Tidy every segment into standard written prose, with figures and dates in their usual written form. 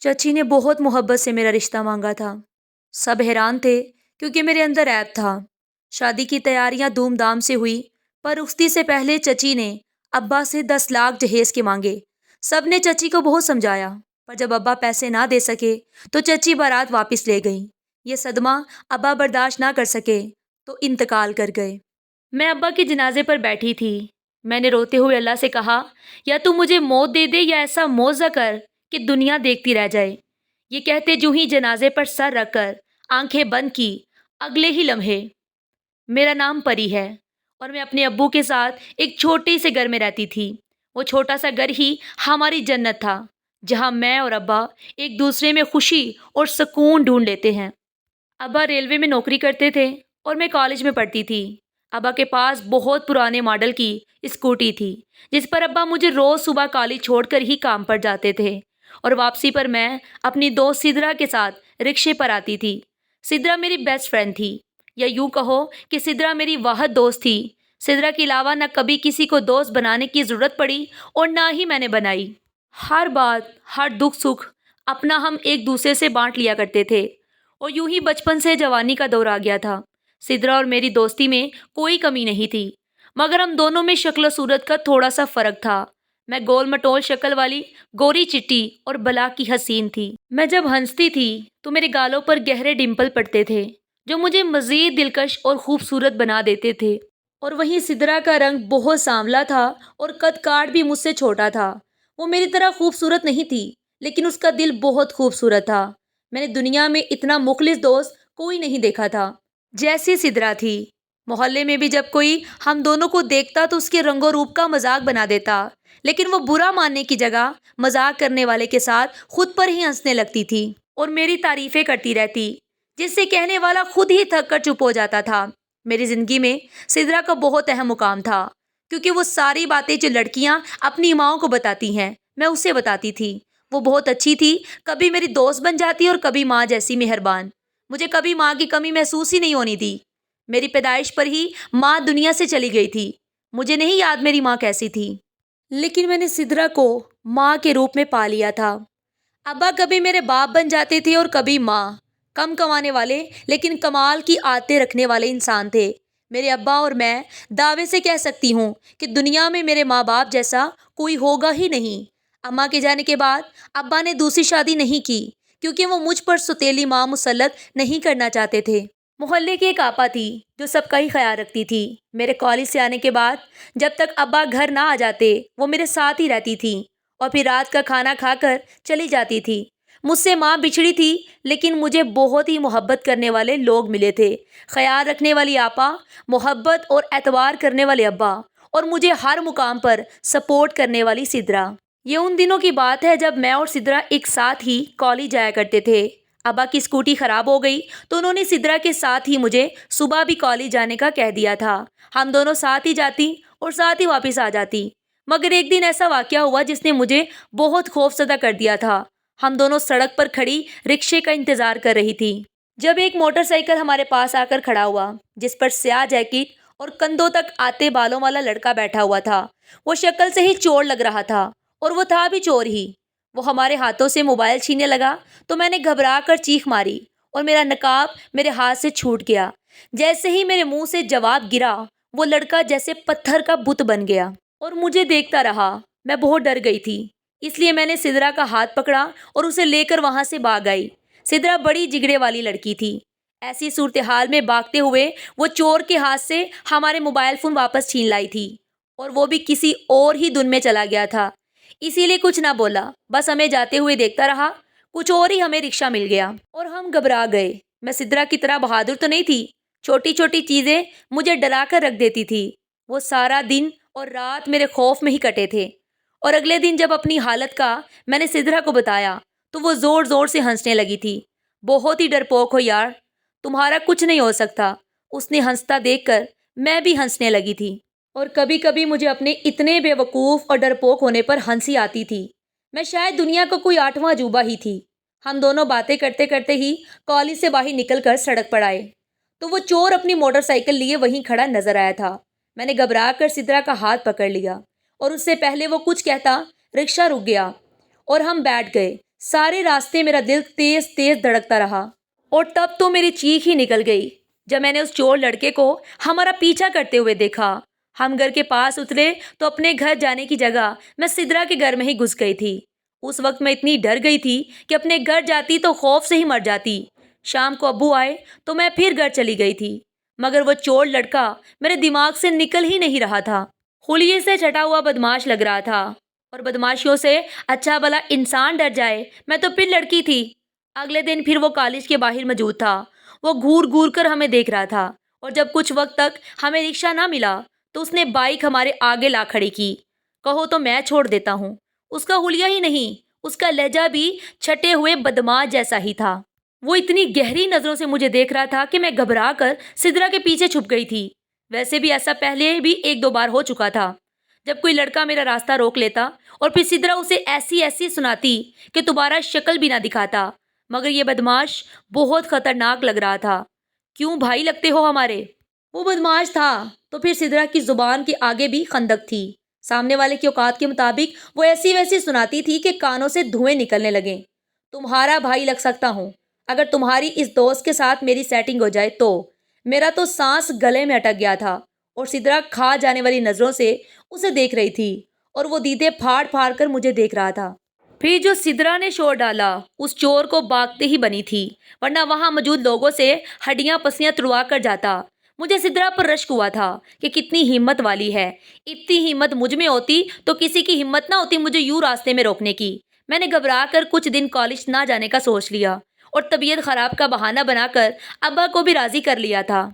چچی نے بہت محبت سے میرا رشتہ مانگا تھا۔ سب حیران تھے کیونکہ میرے اندر عیب تھا۔ شادی کی تیاریاں دھوم دھام سے ہوئی، پر رخصتی سے پہلے چچی نے ابا سے 10 لاکھ جہیز کے مانگے۔ سب نے چچی کو بہت سمجھایا، پر جب ابا پیسے نہ دے سکے تو چچی بارات واپس لے گئیں۔ یہ صدمہ ابا برداشت نہ کر سکے تو انتقال کر گئے۔ میں ابا کے جنازے پر بیٹھی تھی۔ میں نے روتے ہوئے اللہ سے کہا، یا تو مجھے موت دے دے یا ایسا معاوضہ کر کہ دنیا دیکھتی رہ جائے۔ یہ کہتے جو ہی جنازے پر سر رکھ کر آنکھیں بند کی، اگلے ہی لمحے میرا نام پری ہے اور میں اپنے ابو کے ساتھ ایک چھوٹے سے گھر میں رہتی تھی۔ وہ چھوٹا سا گھر ہی ہماری جنت تھا، جہاں میں اور ابا ایک دوسرے میں خوشی اور سکون ڈھونڈ لیتے ہیں۔ ابا ریلوے میں نوکری کرتے تھے اور میں کالج میں پڑھتی تھی۔ ابا کے پاس بہت پرانے ماڈل کی اسکوٹی تھی، جس پر ابا مجھے روز صبح کالج چھوڑ کر ہی کام پر جاتے تھے، اور واپسی پر میں اپنی دوست سدرا کے ساتھ رکشے پر آتی تھی۔ سدرا میری بیسٹ فرینڈ تھی، یا یوں کہو کہ سدرا میری واحد دوست تھی۔ سدرا کے علاوہ نہ کبھی کسی کو دوست بنانے کی ضرورت پڑی اور نہ ہی میں نے بنائی۔ ہر بات، ہر دکھ سکھ اپنا ہم ایک دوسرے سے بانٹ لیا کرتے تھے، اور یوں ہی بچپن سے جوانی کا دور آ گیا تھا۔ سدرا اور میری دوستی میں کوئی کمی نہیں تھی، مگر ہم دونوں میں شکل و صورت کا تھوڑا سا فرق تھا۔ میں گول مٹول شکل والی گوری چٹی اور بلا کی حسین تھی۔ میں جب ہنستی تھی تو میرے گالوں پر گہرے ڈمپل پڑتے تھے، جو مجھے مزید دلکش اور خوبصورت بنا دیتے تھے۔ اور وہیں سدرا کا رنگ بہت سانولا تھا اور قد کاٹ بھی مجھ سے چھوٹا تھا۔ وہ میری طرح خوبصورت نہیں تھی، لیکن اس کا دل بہت خوبصورت تھا۔ میں نے دنیا میں اتنا مخلص دوست کوئی نہیں دیکھا تھا جیسی سدرا تھی۔ محلے میں بھی جب کوئی ہم دونوں کو دیکھتا تو اس کے رنگ و روپ کا مذاق بنا دیتا، لیکن وہ برا ماننے کی جگہ مذاق کرنے والے کے ساتھ خود پر ہی ہنسنے لگتی تھی اور میری تعریفیں کرتی رہتی، جس سے کہنے والا خود ہی تھک کر چپ ہو جاتا تھا۔ میری زندگی میں سدرا کا بہت اہم مقام تھا، کیونکہ وہ ساری باتیں جو لڑکیاں اپنی ماؤں کو بتاتی ہیں میں اسے بتاتی تھی۔ وہ بہت اچھی تھی، کبھی میری دوست بن جاتی اور کبھی ماں جیسی مہربان۔ مجھے کبھی ماں کی کمی محسوس ہی نہیں ہونی دی۔ میری پیدائش پر ہی ماں دنیا سے چلی گئی تھی۔ مجھے نہیں یاد میری ماں کیسی تھی، لیکن میں نے سدرا کو ماں کے روپ میں پا لیا تھا۔ ابا کبھی میرے باپ بن جاتے تھے اور کبھی ماں۔ کم کمانے والے لیکن کمال کی عادتیں رکھنے والے انسان تھے۔ میرے ابا اور میں دعوے سے کہہ سکتی ہوں کہ دنیا میں میرے ماں باپ جیسا کوئی ہوگا ہی نہیں۔ اماں کے جانے کے بعد ابا نے دوسری شادی نہیں کی، کیونکہ وہ مجھ پر ستیلی ماں مسلط نہیں کرنا چاہتے تھے۔ محلے کی ایک آپا تھی جو سب کا ہی خیال رکھتی تھی۔ میرے کالج سے آنے کے بعد جب تک ابا گھر نہ آ جاتے وہ میرے ساتھ ہی رہتی تھی، اور پھر رات کا کھانا کھا کر چلی جاتی تھی۔ مجھ سے ماں بچھڑی تھی، لیکن مجھے بہت ہی محبت کرنے والے لوگ ملے تھے۔ خیال رکھنے والی آپا، محبت اور اعتبار کرنے والے ابا، اور مجھے ہر مقام پر سپورٹ کرنے والی سدرا۔ یہ ان دنوں کی بات ہے جب میں اور سدرا ایک ساتھ ہی کالج جایا کرتے تھے۔ ابا کی اسکوٹی خراب ہو گئی تو انہوں نے سدرا کے ساتھ ہی مجھے صبح بھی کالج جانے کا کہہ دیا تھا۔ ہم دونوں ساتھ ہی جاتی اور ساتھ ہی واپس آ جاتی، مگر ایک دن ایسا واقعہ ہوا جس نے مجھے بہت خوفزدہ کر دیا تھا۔ ہم دونوں سڑک پر کھڑی رکشے کا انتظار کر رہی تھی جب ایک موٹر سائیکل ہمارے پاس آ کر کھڑا ہوا، جس پر سیاہ جیکٹ اور کندھوں تک آتے بالوں والا لڑکا بیٹھا ہوا تھا۔ وہ شکل سے ہی چور لگ رہا تھا، اور وہ تھا بھی چور ہی۔ وہ ہمارے ہاتھوں سے موبائل چھیننے لگا تو میں نے گھبرا کر چیخ ماری اور میرا نقاب میرے ہاتھ سے چھوٹ گیا۔ جیسے ہی میرے منہ سے جواب گرا، وہ لڑکا جیسے پتھر کا بت بن گیا اور مجھے دیکھتا رہا۔ میں بہت ڈر گئی تھی، اس لیے میں نے سدرا کا ہاتھ پکڑا اور اسے لے کر وہاں سے بھاگ آئی۔ سدرا بڑی جگڑے والی لڑکی تھی۔ ایسی صورتحال میں بھاگتے ہوئے وہ چور کے ہاتھ سے ہمارے موبائل فون واپس چھین لائی تھی، اور وہ بھی کسی اور ہی دن میں چلا گیا تھا۔ اسی لیے کچھ نہ بولا، بس ہمیں جاتے ہوئے دیکھتا رہا۔ کچھ اور ہی ہمیں رکشہ مل گیا اور ہم گھبرا گئے۔ میں سدرا کی طرح بہادر تو نہیں تھی، چھوٹی چھوٹی چیزیں مجھے ڈرا کر رکھ دیتی تھی۔ وہ سارا دن اور رات میرے خوف میں ہی کٹے تھے، اور اگلے دن جب اپنی حالت کا میں نے سدرا کو بتایا تو وہ زور زور سے ہنسنے لگی تھی۔ بہت ہی ڈرپوک ہو یار، تمہارا کچھ نہیں ہو سکتا۔ اس نے ہنستا دیکھ کر میں بھی ہنسنے لگی تھی، اور کبھی کبھی مجھے اپنے اتنے بے وقوف اور ڈرپوک ہونے پر ہنسی آتی تھی۔ میں شاید دنیا کا کوئی 8واں عجوبہ ہی تھی۔ ہم دونوں باتیں کرتے کرتے ہی کالج سے باہر نکل کر سڑک پر آئے تو وہ چور اپنی موٹر سائیکل لیے وہیں کھڑا نظر آیا تھا۔ میں نے گھبرا کر سدرا کا ہاتھ پکڑ لیا، اور اس سے پہلے وہ کچھ کہتا رکشہ رک گیا اور ہم بیٹھ گئے۔ سارے راستے میرا دل تیز تیز دھڑکتا رہا اور تب تو میری چیخ ہی نکل گئی جب میں نے اس چور لڑکے کو ہمارا پیچھا کرتے ہوئے دیکھا۔ ہم گھر کے پاس اترے تو اپنے گھر جانے کی جگہ میں سدرا کے گھر میں ہی گھس گئی تھی۔ اس وقت میں اتنی ڈر گئی تھی کہ اپنے گھر جاتی تو خوف سے ہی مر جاتی۔ شام کو ابو آئے تو میں پھر گھر چلی گئی تھی، مگر وہ چور لڑکا میرے دماغ سے نکل ہی نہیں رہا تھا۔ خلیے سے چھٹا ہوا بدماش لگ رہا تھا، اور بدماشیوں سے اچھا بھلا انسان ڈر جائے۔ میں تو پھر لڑکی تھی۔ اگلے دن پھر وہ کالج کے باہر موجود تھا۔ وہ گھور گھور کر ہمیں دیکھ رہا تھا، اور جب کچھ وقت تک ہمیں رکشہ نہ ملا تو اس نے بائک ہمارے آگے لا کھڑی کی۔ کہو تو میں چھوڑ دیتا ہوں۔ اس کا حلیہ ہی نہیں، اس کا لہجہ بھی چھٹے ہوئے بدماش جیسا ہی تھا۔ وہ اتنی گہری نظروں سے مجھے دیکھ رہا تھا کہ میں گھبرا کر سدرا کے پیچھے چھپ گئی تھی۔ ویسے بھی ایسا پہلے بھی ایک دو بار ہو چکا تھا، جب کوئی لڑکا میرا راستہ روک لیتا اور پھر سدرا اسے ایسی ایسی سناتی کہ دوبارہ شکل بھی نہ دکھاتا۔ مگر یہ بدماش بہت خطرناک لگ رہا تھا۔ کیوں بھائی لگتے ہو ہمارے؟ وہ بدماش تھا تو پھر سدرا کی زبان کے آگے بھی خندق تھی۔ سامنے والے کی اوقات کے مطابق وہ ایسی ویسی سناتی تھی کہ کانوں سے دھوئیں نکلنے لگے۔ تمہارا بھائی لگ سکتا ہوں اگر تمہاری اس دوست کے ساتھ میری سیٹنگ ہو جائے تو۔ میرا تو سانس گلے میں اٹک گیا تھا، اور سدرا کھا جانے والی نظروں سے اسے دیکھ رہی تھی، اور وہ دیدے پھاڑ پھاڑ کر مجھے دیکھ رہا تھا۔ پھر جو سدرا نے شور ڈالا اس چور کو باگتے ہی بنی تھی، ورنہ وہاں موجود لوگوں سے ہڈیاں پسلیاں تڑوا کر جاتا۔ مجھے سدرا پر رشک ہوا تھا کہ کتنی ہمت والی ہے۔ اتنی ہمت مجھ میں ہوتی تو کسی کی ہمت نہ ہوتی مجھے یوں راستے میں روکنے کی۔ میں نے گھبرا کر کچھ دن کالج نہ جانے کا سوچ لیا، اور طبیعت خراب کا بہانہ بنا کر ابا کو بھی راضی کر لیا تھا۔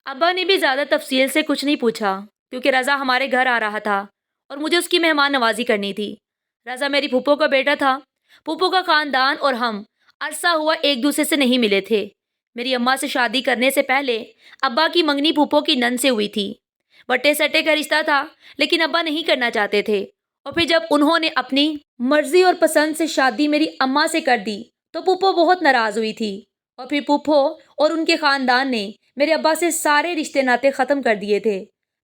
ابا نے بھی زیادہ تفصیل سے کچھ نہیں پوچھا، کیونکہ رضا ہمارے گھر آ رہا تھا اور مجھے اس کی مہمان نوازی کرنی تھی۔ رضا میری پھوپھو کا بیٹا تھا۔ پھوپھو کا خاندان اور ہم عرصہ ہوا ایک دوسرے سے نہیں ملے تھے۔ میری اماں سے شادی کرنے سے پہلے ابا کی منگنی پھوپھو کی نند سے ہوئی تھی۔ وٹے سٹے کا رشتہ تھا، لیکن ابا نہیں کرنا چاہتے تھے، اور پھر جب انہوں نے اپنی مرضی اور پسند سے شادی میری اماں سے کر دی تو پھوپھو بہت ناراض ہوئی تھی، اور پھر پھوپھو اور ان کے خاندان نے میرے ابا سے سارے رشتے ناطے ختم کر دیے تھے۔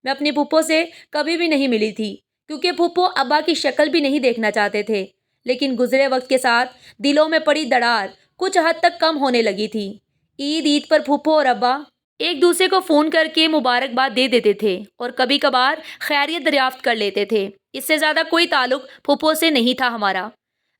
میں اپنی پھوپھو سے کبھی بھی نہیں ملی تھی، کیونکہ پھوپھو ابا کی شکل بھی نہیں دیکھنا چاہتے تھے۔ لیکن گزرے وقت کے ساتھ دلوں میں پڑی دراڑ کچھ حد تک کم ہونے لگی تھی۔ عید پر پھوپھو اور ابا ایک دوسرے کو فون کر کے مبارکباد دے دیتے تھے، اور کبھی کبھار خیریت دریافت کر لیتے تھے۔ اس سے زیادہ کوئی تعلق پھوپھو سے نہیں تھا ہمارا۔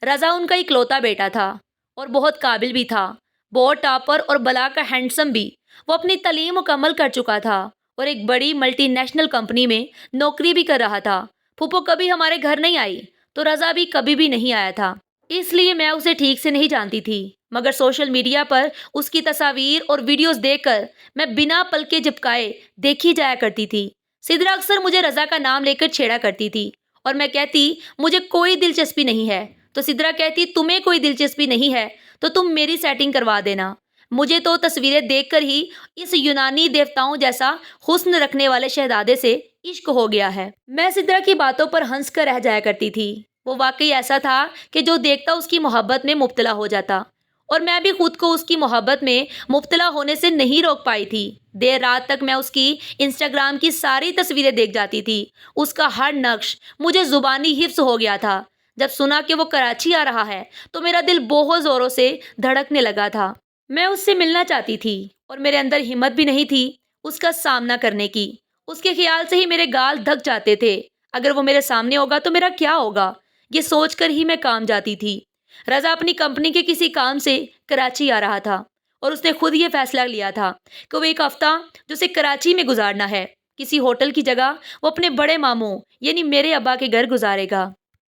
رضا ان کا اکلوتا بیٹا تھا، اور بہت قابل بھی تھا، بہت ٹاپر اور بلا کا ہینڈسم بھی۔ وہ اپنی تعلیم مکمل کر چکا تھا اور ایک بڑی ملٹی نیشنل کمپنی میں نوکری بھی کر رہا تھا۔ پھوپھو کبھی ہمارے گھر نہیں آئی تو رضا بھی کبھی بھی نہیں آیا تھا، اس لیے میں اسے ٹھیک سے نہیں جانتی تھی، مگر سوشل میڈیا پر اس کی تصاویر اور ویڈیوز دیکھ کر میں بنا پلکے جھپکائے دیکھی جایا کرتی تھی۔ سدرا اکثر مجھے رضا کا نام لے کر چھیڑا کرتی تھی، اور میں کہتی مجھے کوئی دلچسپی نہیں ہے، تو سدرا کہتی تمہیں کوئی دلچسپی نہیں ہے تو تم میری سیٹنگ کروا دینا۔ مجھے تو تصویریں دیکھ کر ہی اس یونانی دیوتاؤں جیسا حسن رکھنے والے شہزادے سے عشق ہو گیا ہے۔ میں سدرا کی باتوں پر ہنس کر رہ جایا کرتی تھی۔ وہ واقعی ایسا تھا کہ جو دیکھتا اس کی محبت میں مبتلا ہو جاتا، اور میں بھی خود کو اس کی محبت میں مبتلا ہونے سے نہیں روک پائی تھی۔ دیر رات تک میں اس کی انسٹاگرام کی ساری تصویریں دیکھ جاتی تھی۔ اس کا ہر نقش مجھے زبانی حفظ ہو گیا تھا۔ جب سنا کہ وہ کراچی آ رہا ہے تو میرا دل بہت زوروں سے دھڑکنے لگا تھا۔ میں اس سے ملنا چاہتی تھی، اور میرے اندر ہمت بھی نہیں تھی اس کا سامنا کرنے کی۔ اس کے خیال سے ہی میرے گال دھک جاتے تھے۔ اگر وہ میرے سامنے ہوگا تو میرا کیا ہوگا، یہ سوچ کر ہی میں کام جاتی تھی۔ رضا اپنی کمپنی کے کسی کام سے کراچی آ رہا تھا، اور اس نے خود یہ فیصلہ لیا تھا کہ وہ ایک ہفتہ جو اسے کراچی میں گزارنا ہے، کسی ہوٹل کی جگہ وہ اپنے بڑے ماموں یعنی میرے ابا کے گھر گزارے گا۔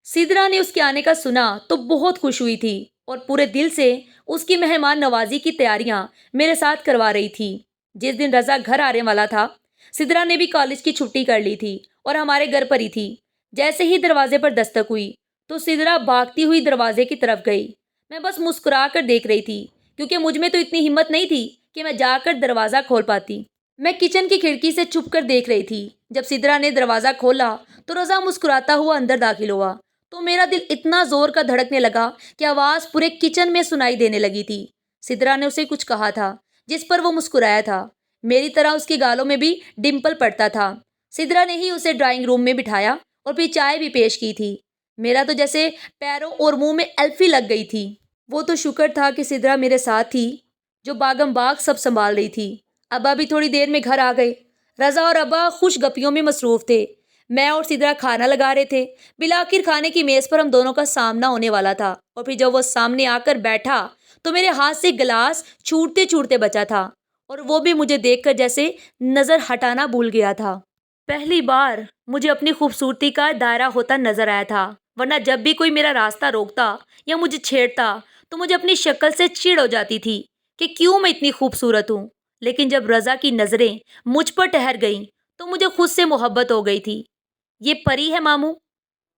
سدرا نے اس کے آنے کا سنا تو بہت خوش ہوئی تھی، اور پورے دل سے اس کی مہمان نوازی کی تیاریاں میرے ساتھ کروا رہی تھی۔ جس دن رضا گھر آنے والا تھا، سدرا نے بھی کالج کی چھٹی کر لی تھی اور ہمارے گھر پر ہی تھی۔ جیسے ہی دروازے پر دستک ہوئی تو سدرا بھاگتی ہوئی دروازے کی طرف گئی۔ میں بس مسکرا کر دیکھ رہی تھی، کیونکہ مجھ میں تو اتنی ہمت نہیں تھی کہ میں جا کر دروازہ کھول پاتی۔ میں کچن کی کھڑکی سے چھپ کر دیکھ رہی تھی۔ جب سدرا نے دروازہ کھولا تو رضا مسکراتا ہوا اندر داخل ہوا تو میرا دل اتنا زور کا دھڑکنے لگا کہ آواز پورے کچن میں سنائی دینے لگی تھی۔ سدرا نے اسے کچھ کہا تھا جس پر وہ مسکرایا تھا۔ میری طرح اس کے گالوں میں بھی ڈمپل پڑتا تھا۔ سدرا نے ہی اسے ڈرائنگ روم میں بٹھایا اور پھر چائے بھی پیش کی تھی۔ میرا تو جیسے پیروں اور منہ میں الفی لگ گئی تھی۔ وہ تو شکر تھا کہ سدرا میرے ساتھ تھی، جو باغم باغ سب سنبھال رہی تھی۔ ابا بھی تھوڑی دیر میں گھر آ گئے۔ رضا اور ابا خوش گپیوں میں مصروف تھے۔ میں اور سدرا کھانا لگا رہے تھے۔ بالآخر کھانے کی میز پر ہم دونوں کا سامنا ہونے والا تھا، اور پھر جب وہ سامنے آ کر بیٹھا تو میرے ہاتھ سے گلاس چھوٹتے چھوٹتے بچا تھا، اور وہ بھی مجھے دیکھ کر جیسے نظر ہٹانا بھول گیا تھا۔ پہلی بار مجھے اپنی خوبصورتی کا دائرہ ہوتا نظر آیا تھا، ورنہ جب بھی کوئی میرا راستہ روکتا یا مجھے چھیڑتا تو مجھے اپنی شکل سے چڑ ہو جاتی تھی کہ کیوں میں اتنی خوبصورت ہوں۔ لیکن جب رضا کی نظریں مجھ پر ٹھہر گئیں تو مجھے خود سے محبت ہو گئی تھی۔ یہ پری ہے ماموں؟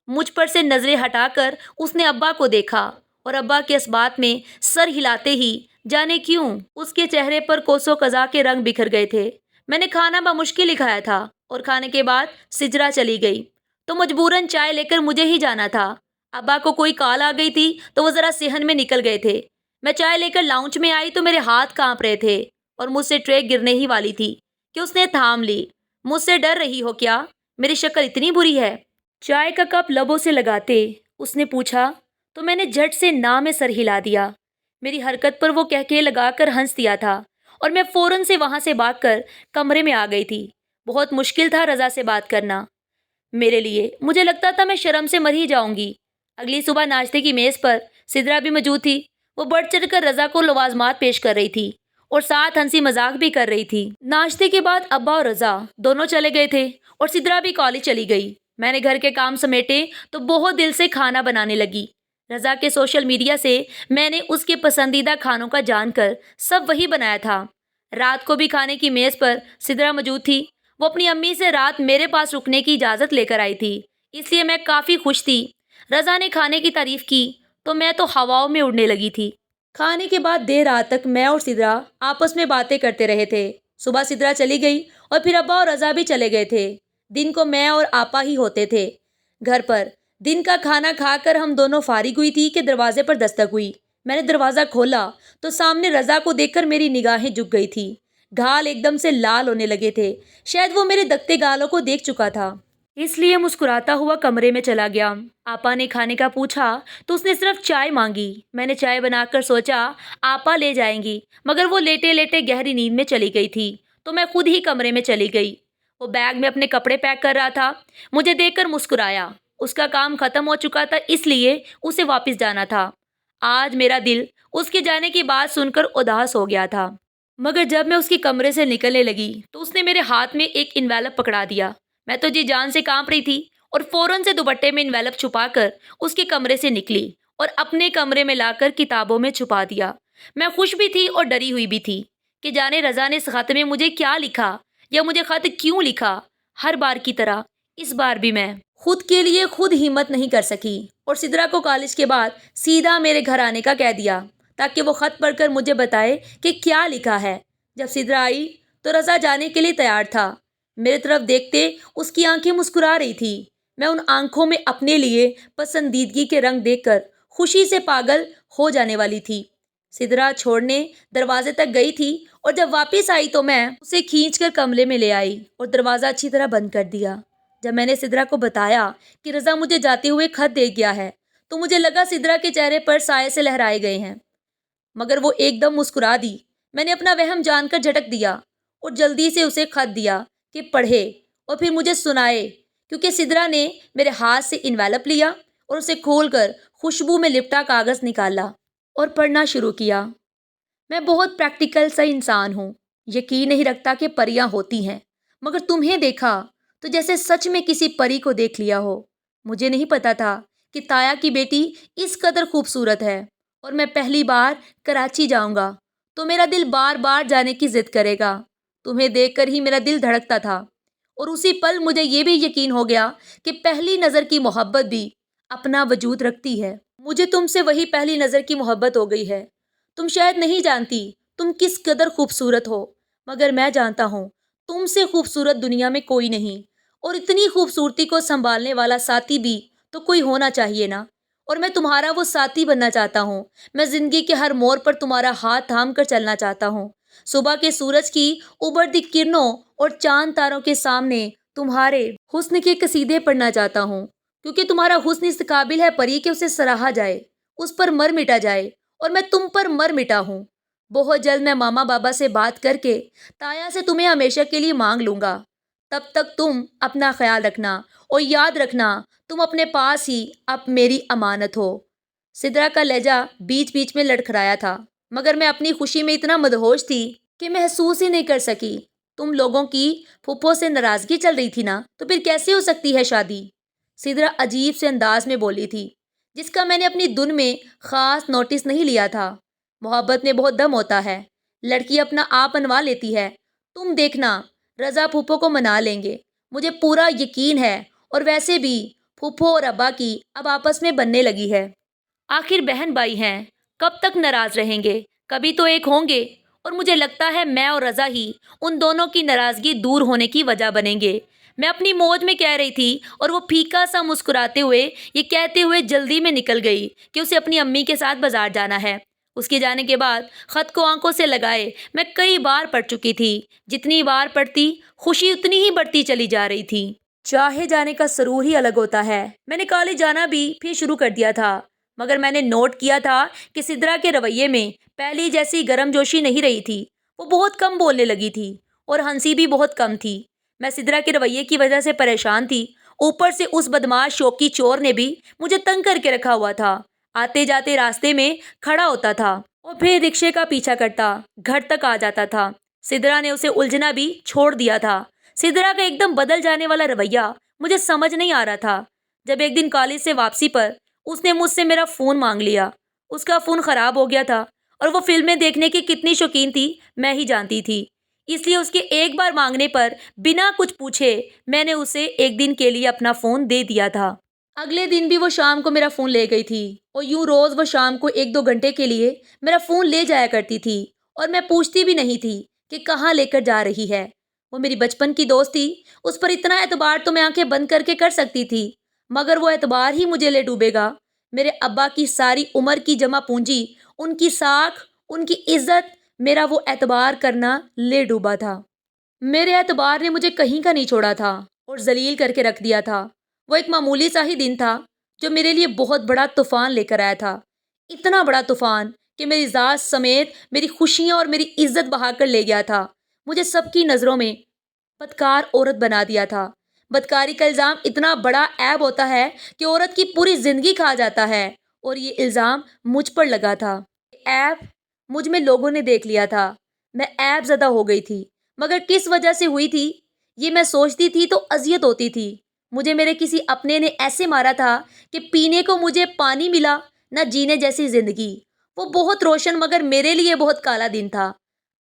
مجھ پر سے نظریں ہٹا کر اس نے ابا کو دیکھا، اور ابا کے اس بات میں سر ہلاتے ہی جانے کیوں اس کے چہرے پر کوسوں قزح کے رنگ بکھر گئے تھے۔ میں نے کھانا بمشکل ہی کھایا تھا، اور کھانے کے بعد سجرا چلی گئی تو مجبوراً چائے لے کر مجھے ہی جانا تھا۔ ابا کو کوئی کال آ گئی تھی تو وہ ذرا صحن میں نکل گئے تھے۔ میں چائے لے کر لاؤنج میں آئی تو میرے ہاتھ کانپ رہے تھے، اور مجھ سے ٹرے گرنے ہی والی تھی کہ اس نے تھام لی۔ مجھ سے ڈر رہی ہو کیا؟ میری شکل اتنی بری ہے؟ چائے کا کپ لبوں سے لگاتے اس نے پوچھا تو میں نے جھٹ سے نہ میں سر ہلا دیا۔ میری حرکت پر وہ کہکے لگا کر ہنس دیا تھا، اور میں فوراً سے وہاں سے بھاگ کر کمرے میں آ گئی تھی۔ بہت مشکل تھا رضا سے بات کرنا میرے لیے۔ مجھے لگتا تھا میں شرم سے مر ہی جاؤں گی۔ اگلی صبح ناشتے کی میز پر سدرا بھی موجود تھی۔ وہ بڑھ چڑھ کر رضا کو لوازمات پیش کر رہی تھی، اور ساتھ ہنسی مذاق بھی کر رہی تھی۔ ناشتے کے بعد ابا اور رضا دونوں چلے گئے تھے، اور سدرا بھی کالج چلی گئی۔ میں نے گھر کے کام سمیٹے تو بہت دل سے کھانا بنانے لگی۔ رضا کے سوشل میڈیا سے میں نے اس کے پسندیدہ کھانوں کا جان کر سب وہی بنایا تھا۔ رات کو بھی کھانے کی میز پر سدرا موجود تھی۔ وہ اپنی امی سے رات میرے پاس رکنے کی اجازت لے کر آئی تھی، اس لیے میں کافی خوش تھی۔ رضا نے کھانے کی تعریف کی تو میں تو ہواؤں میں اڑنے لگی تھی۔ کھانے کے بعد دیر رات تک میں اور سدرا آپس میں باتیں کرتے رہے تھے۔ صبح سدرا چلی گئی اور پھر ابا اور رضا بھی چلے گئے تھے۔ دن کو میں اور آپا ہی ہوتے تھے گھر پر۔ دن کا کھانا کھا کر ہم دونوں فارغ ہوئی تھی کہ دروازے پر دستک ہوئی۔ میں نے دروازہ کھولا تو سامنے رضا کو دیکھ کر میری نگاہیں جھک گئی تھی۔ گال ایک دم سے لال ہونے لگے تھے۔ شاید وہ میرے دکتے گالوں کو دیکھ چکا تھا، اس لیے مسکراتا ہوا کمرے میں چلا گیا۔ آپا نے کھانے کا پوچھا تو اس نے صرف چائے مانگی۔ میں نے چائے بنا کر سوچا آپا لے جائیں گی، مگر وہ لیٹے لیٹے گہری نیند میں چلی گئی تھی تو میں خود ہی کمرے میں چلی گئی۔ وہ بیگ میں اپنے کپڑے پیک کر رہا تھا، مجھے دیکھ کر مسکرایا۔ اس کا کام ختم ہو چکا تھا، اس لیے اسے واپس جانا تھا۔ آج میرا دل اس کے جانے کی بات سن کر اداس ہو گیا تھا، مگر جب میں اس کے کمرے سے نکلنے لگی تو اس نے میرے ہاتھ میں ایک انویلپ پکڑا دیا۔ میں تو جی جان سے کانپ رہی تھی، اور فوراً سے دوپٹے میں انویلپ چھپا کر اس کے کمرے سے نکلی اور اپنے کمرے میں لا کر کتابوں میں چھپا دیا۔ میں خوش بھی تھی اور ڈری ہوئی بھی تھی کہ جانے رضا نے اس خط میں مجھے کیا لکھا، یا مجھے خط کیوں لکھا۔ ہر بار کی طرح اس بار بھی میں خود کے لیے خود ہمت نہیں کر سکی، اور سدرا کو کالج کے بعد سیدھا میرے گھر آنے کا کہہ دیا تاکہ وہ خط پڑھ کر مجھے بتائے کہ کیا لکھا ہے۔ جب سدرا آئی تو رضا جانے کے لیے تیار تھا۔ میرے طرف دیکھتے اس کی آنکھیں مسکرا رہی تھی۔ میں ان آنکھوں میں اپنے لیے پسندیدگی کے رنگ دیکھ کر خوشی سے پاگل ہو جانے والی تھی۔ سدرا چھوڑنے دروازے تک گئی تھی، اور جب واپس آئی تو میں اسے کھینچ کر کمرے میں لے آئی اور دروازہ اچھی طرح بند کر دیا۔ جب میں نے سدرا کو بتایا کہ رضا مجھے جاتے ہوئے خط دے گیا ہے تو مجھے لگا سدرا کے چہرے پر سائے سے لہرائے گئے ہیں، مگر وہ ایک دم مسکرا دی۔ میں نے اپنا وہم جان کر جھٹک دیا اور جلدی سے اسے خط دیا کہ پڑھے اور پھر مجھے سنائے، کیونکہ سدرا نے میرے ہاتھ سے انویلپ لیا اور اسے کھول کر خوشبو میں لپٹا کاغذ نکالا اور پڑھنا شروع کیا۔ میں بہت پریکٹیکل سا انسان ہوں، یقین نہیں رکھتا کہ پریاں ہوتی ہیں، مگر تمہیں دیکھا تو جیسے سچ میں کسی پری کو دیکھ لیا ہو۔ مجھے نہیں پتا تھا کہ تایا کی بیٹی اس قدر خوبصورت ہے، اور میں پہلی بار کراچی جاؤں گا تو میرا دل بار بار جانے کی ضد کرے گا۔ تمہیں دیکھ کر ہی میرا دل دھڑکتا تھا، اور اسی پل مجھے یہ بھی یقین ہو گیا کہ پہلی نظر کی محبت بھی اپنا وجود رکھتی ہے۔ مجھے تم سے وہی پہلی نظر کی محبت ہو گئی ہے۔ تم شاید نہیں جانتی تم کس قدر خوبصورت ہو، مگر میں جانتا ہوں تم سے خوبصورت دنیا میں کوئی نہیں، اور اتنی خوبصورتی کو سنبھالنے والا ساتھی بھی تو کوئی ہونا چاہیے نا، اور میں تمہارا وہ ساتھی بننا چاہتا ہوں۔ میں زندگی کے ہر موڑ پر تمہارا ہاتھ تھام کر چلنا چاہتا ہوں۔ صبح کے سورج کی ابھرتی کرنوں اور چاند تاروں کے سامنے تمہارے حسن کے قصیدے پڑھنا چاہتا ہوں۔ کیونکہ تمہارا حسن اس قابل ہے پری کہ اسے سراہا جائے، اس پر مر مٹا جائے، اور میں تم پر مر مٹا ہوں۔ بہت جلد میں ماما بابا سے بات کر کے تایا سے تمہیں ہمیشہ کے لیے مانگ لوں گا۔ تب تک تم اپنا خیال رکھنا، اور یاد رکھنا تم اپنے پاس ہی اب میری امانت ہو۔ سدرا کا لہجہ بیچ بیچ میں لڑکھڑایا تھا، مگر میں اپنی خوشی میں اتنا مدہوش تھی کہ محسوس ہی نہیں کر سکی۔ تم لوگوں کی پھپھو سے ناراضگی چل رہی تھی نا، تو پھر کیسے ہو سکتی ہے شادی؟ سدرا عجیب سے انداز میں بولی تھی، جس کا میں نے اپنی دن میں خاص نوٹس نہیں لیا تھا۔ محبت میں بہت دم ہوتا ہے، لڑکی اپنا آپ منوا لیتی ہے۔ تم دیکھنا، رضا پھپھو کو منا لیں گے، مجھے پورا یقین ہے۔ اور ویسے بھی پھپھو اور ابا کی اب آپس میں بننے لگی ہے۔ آخر بہن بھائی ہیں، کب تک ناراض رہیں گے؟ کبھی تو ایک ہوں گے، اور مجھے لگتا ہے میں اور رضا ہی ان دونوں کی ناراضگی دور ہونے کی وجہ بنیں گے۔ میں اپنی موج میں کہہ رہی تھی، اور وہ پھیکا سا مسکراتے ہوئے یہ کہتے ہوئے جلدی میں نکل گئی کہ اسے اپنی امی کے ساتھ بازار جانا ہے۔ اس کے جانے کے بعد خط کو آنکھوں سے لگائے میں کئی بار پڑھ چکی تھی۔ جتنی بار پڑھتی خوشی اتنی ہی بڑھتی چلی جا رہی تھی۔ چاہے جانے کا سرور ہی الگ ہوتا ہے۔ میں نے کالج جانا بھی پھر شروع کر دیا تھا، مگر میں نے نوٹ کیا تھا کہ سدرا کے رویے میں پہلی جیسی گرم جوشی نہیں رہی تھی۔ وہ بہت کم بولنے لگی تھی، اور ہنسی بھی بہت کم تھی۔ میں سدرا کے رویے کی وجہ سے پریشان تھی، اوپر سے اس بدماش شوقی چور نے بھی مجھے تنگ کر کے رکھا ہوا تھا۔ آتے جاتے راستے میں کھڑا ہوتا تھا، اور پھر رکشے کا پیچھا کرتا گھر تک آ جاتا تھا۔ سدرا نے اسے الجھنا بھی چھوڑ دیا تھا۔ سدرا کا ایک دم بدل جانے والا رویہ مجھے سمجھ نہیں آ رہا تھا۔ جب ایک دن کالج سے واپسی پر اس نے مجھ سے میرا فون مانگ لیا۔ اس کا فون خراب ہو گیا تھا، اور وہ فلمیں دیکھنے کی کتنی شوقین تھی میں ہی جانتی تھی۔ اس لیے اس کے ایک بار مانگنے پر بنا کچھ پوچھے میں نے اسے ایک دن کے لیے اپنا فون دے دیا تھا۔ اگلے دن بھی وہ شام کو میرا فون لے گئی تھی، اور یوں روز وہ شام کو 1-2 گھنٹے کے لیے میرا فون لے جایا کرتی تھی، اور میں پوچھتی بھی نہیں تھی کہ کہاں لے کر جا رہی ہے۔ وہ میری بچپن کی دوست تھی، اس پر اتنا اعتبار تو میں آنکھیں بند کر کے کر سکتی تھی، مگر وہ اعتبار ہی مجھے لے ڈوبے گا۔ میرے ابا کی ساری عمر کی جمع پونجی، ان کی ساکھ، ان کی عزت، میرا وہ اعتبار کرنا لے ڈوبا تھا۔ میرے اعتبار نے مجھے کہیں کا نہیں چھوڑا تھا، اور ذلیل کر کے رکھ دیا تھا۔ وہ ایک معمولی سا ہی دن تھا جو میرے لیے بہت بڑا طوفان لے کر آیا تھا۔ اتنا بڑا طوفان کہ میری ذات سمیت میری خوشیاں اور میری عزت بہا کر لے گیا تھا۔ مجھے سب کی نظروں میں بدکار عورت بنا دیا تھا۔ بدکاری کا الزام اتنا بڑا عیب ہوتا ہے کہ عورت کی پوری زندگی کھا جاتا ہے، اور یہ الزام مجھ پر لگا تھا۔ عیب مجھ میں لوگوں نے دیکھ لیا تھا۔ میں عیب زدہ ہو گئی تھی، مگر کس وجہ سے ہوئی تھی یہ میں سوچتی تھی تو اذیت ہوتی تھی۔ مجھے میرے کسی اپنے نے ایسے مارا تھا کہ پینے کو مجھے پانی ملا، نہ جینے جیسی زندگی۔ وہ بہت روشن مگر میرے لیے بہت کالا دن تھا۔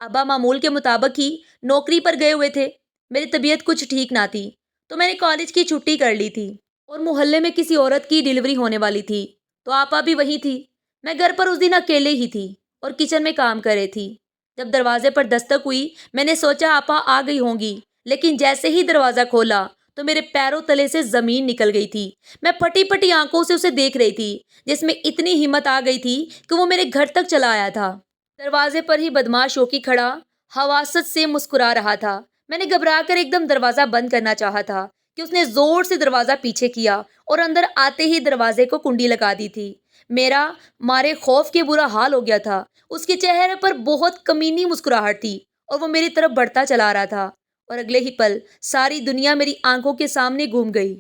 ابا معمول کے مطابق ہی نوکری پر گئے ہوئے تھے۔ میری طبیعت کچھ ٹھیک نہ تھی، تو میں نے کالج کی چھٹی کر لی تھی، اور محلے میں کسی عورت کی ڈیلیوری ہونے والی تھی، تو آپا بھی وہیں تھی۔ میں گھر پر اس دن اکیلے ہی تھی، اور کچن میں کام کر رہی تھی۔ جب دروازے پر دستک ہوئی میں نے سوچا آپا آ گئی ہوں گی، لیکن جیسے ہی دروازہ کھولا تو میرے پیروں تلے سے زمین نکل گئی تھی۔ میں پھٹی پھٹی آنکھوں سے اسے دیکھ رہی تھی، جس میں اتنی ہمت آ گئی تھی کہ وہ میرے گھر تک چلا آیا تھا۔ دروازے پر ہی بدماش شوقی کھڑا حواست سے مسکرا رہا تھا۔ میں نے گھبرا کر ایک دم دروازہ بند کرنا چاہا تھا کہ اس نے زور سے دروازہ پیچھے کیا، اور اندر آتے ہی دروازے کو کنڈی لگا دی تھی۔ میرا مارے خوف کے برا حال ہو گیا تھا۔ اس کے چہرے پر بہت کمینی مسکراہٹ تھی، اور وہ میری طرف بڑھتا چلا رہا تھا، اور اگلے ہی پل ساری دنیا میری آنکھوں کے سامنے گھوم گئی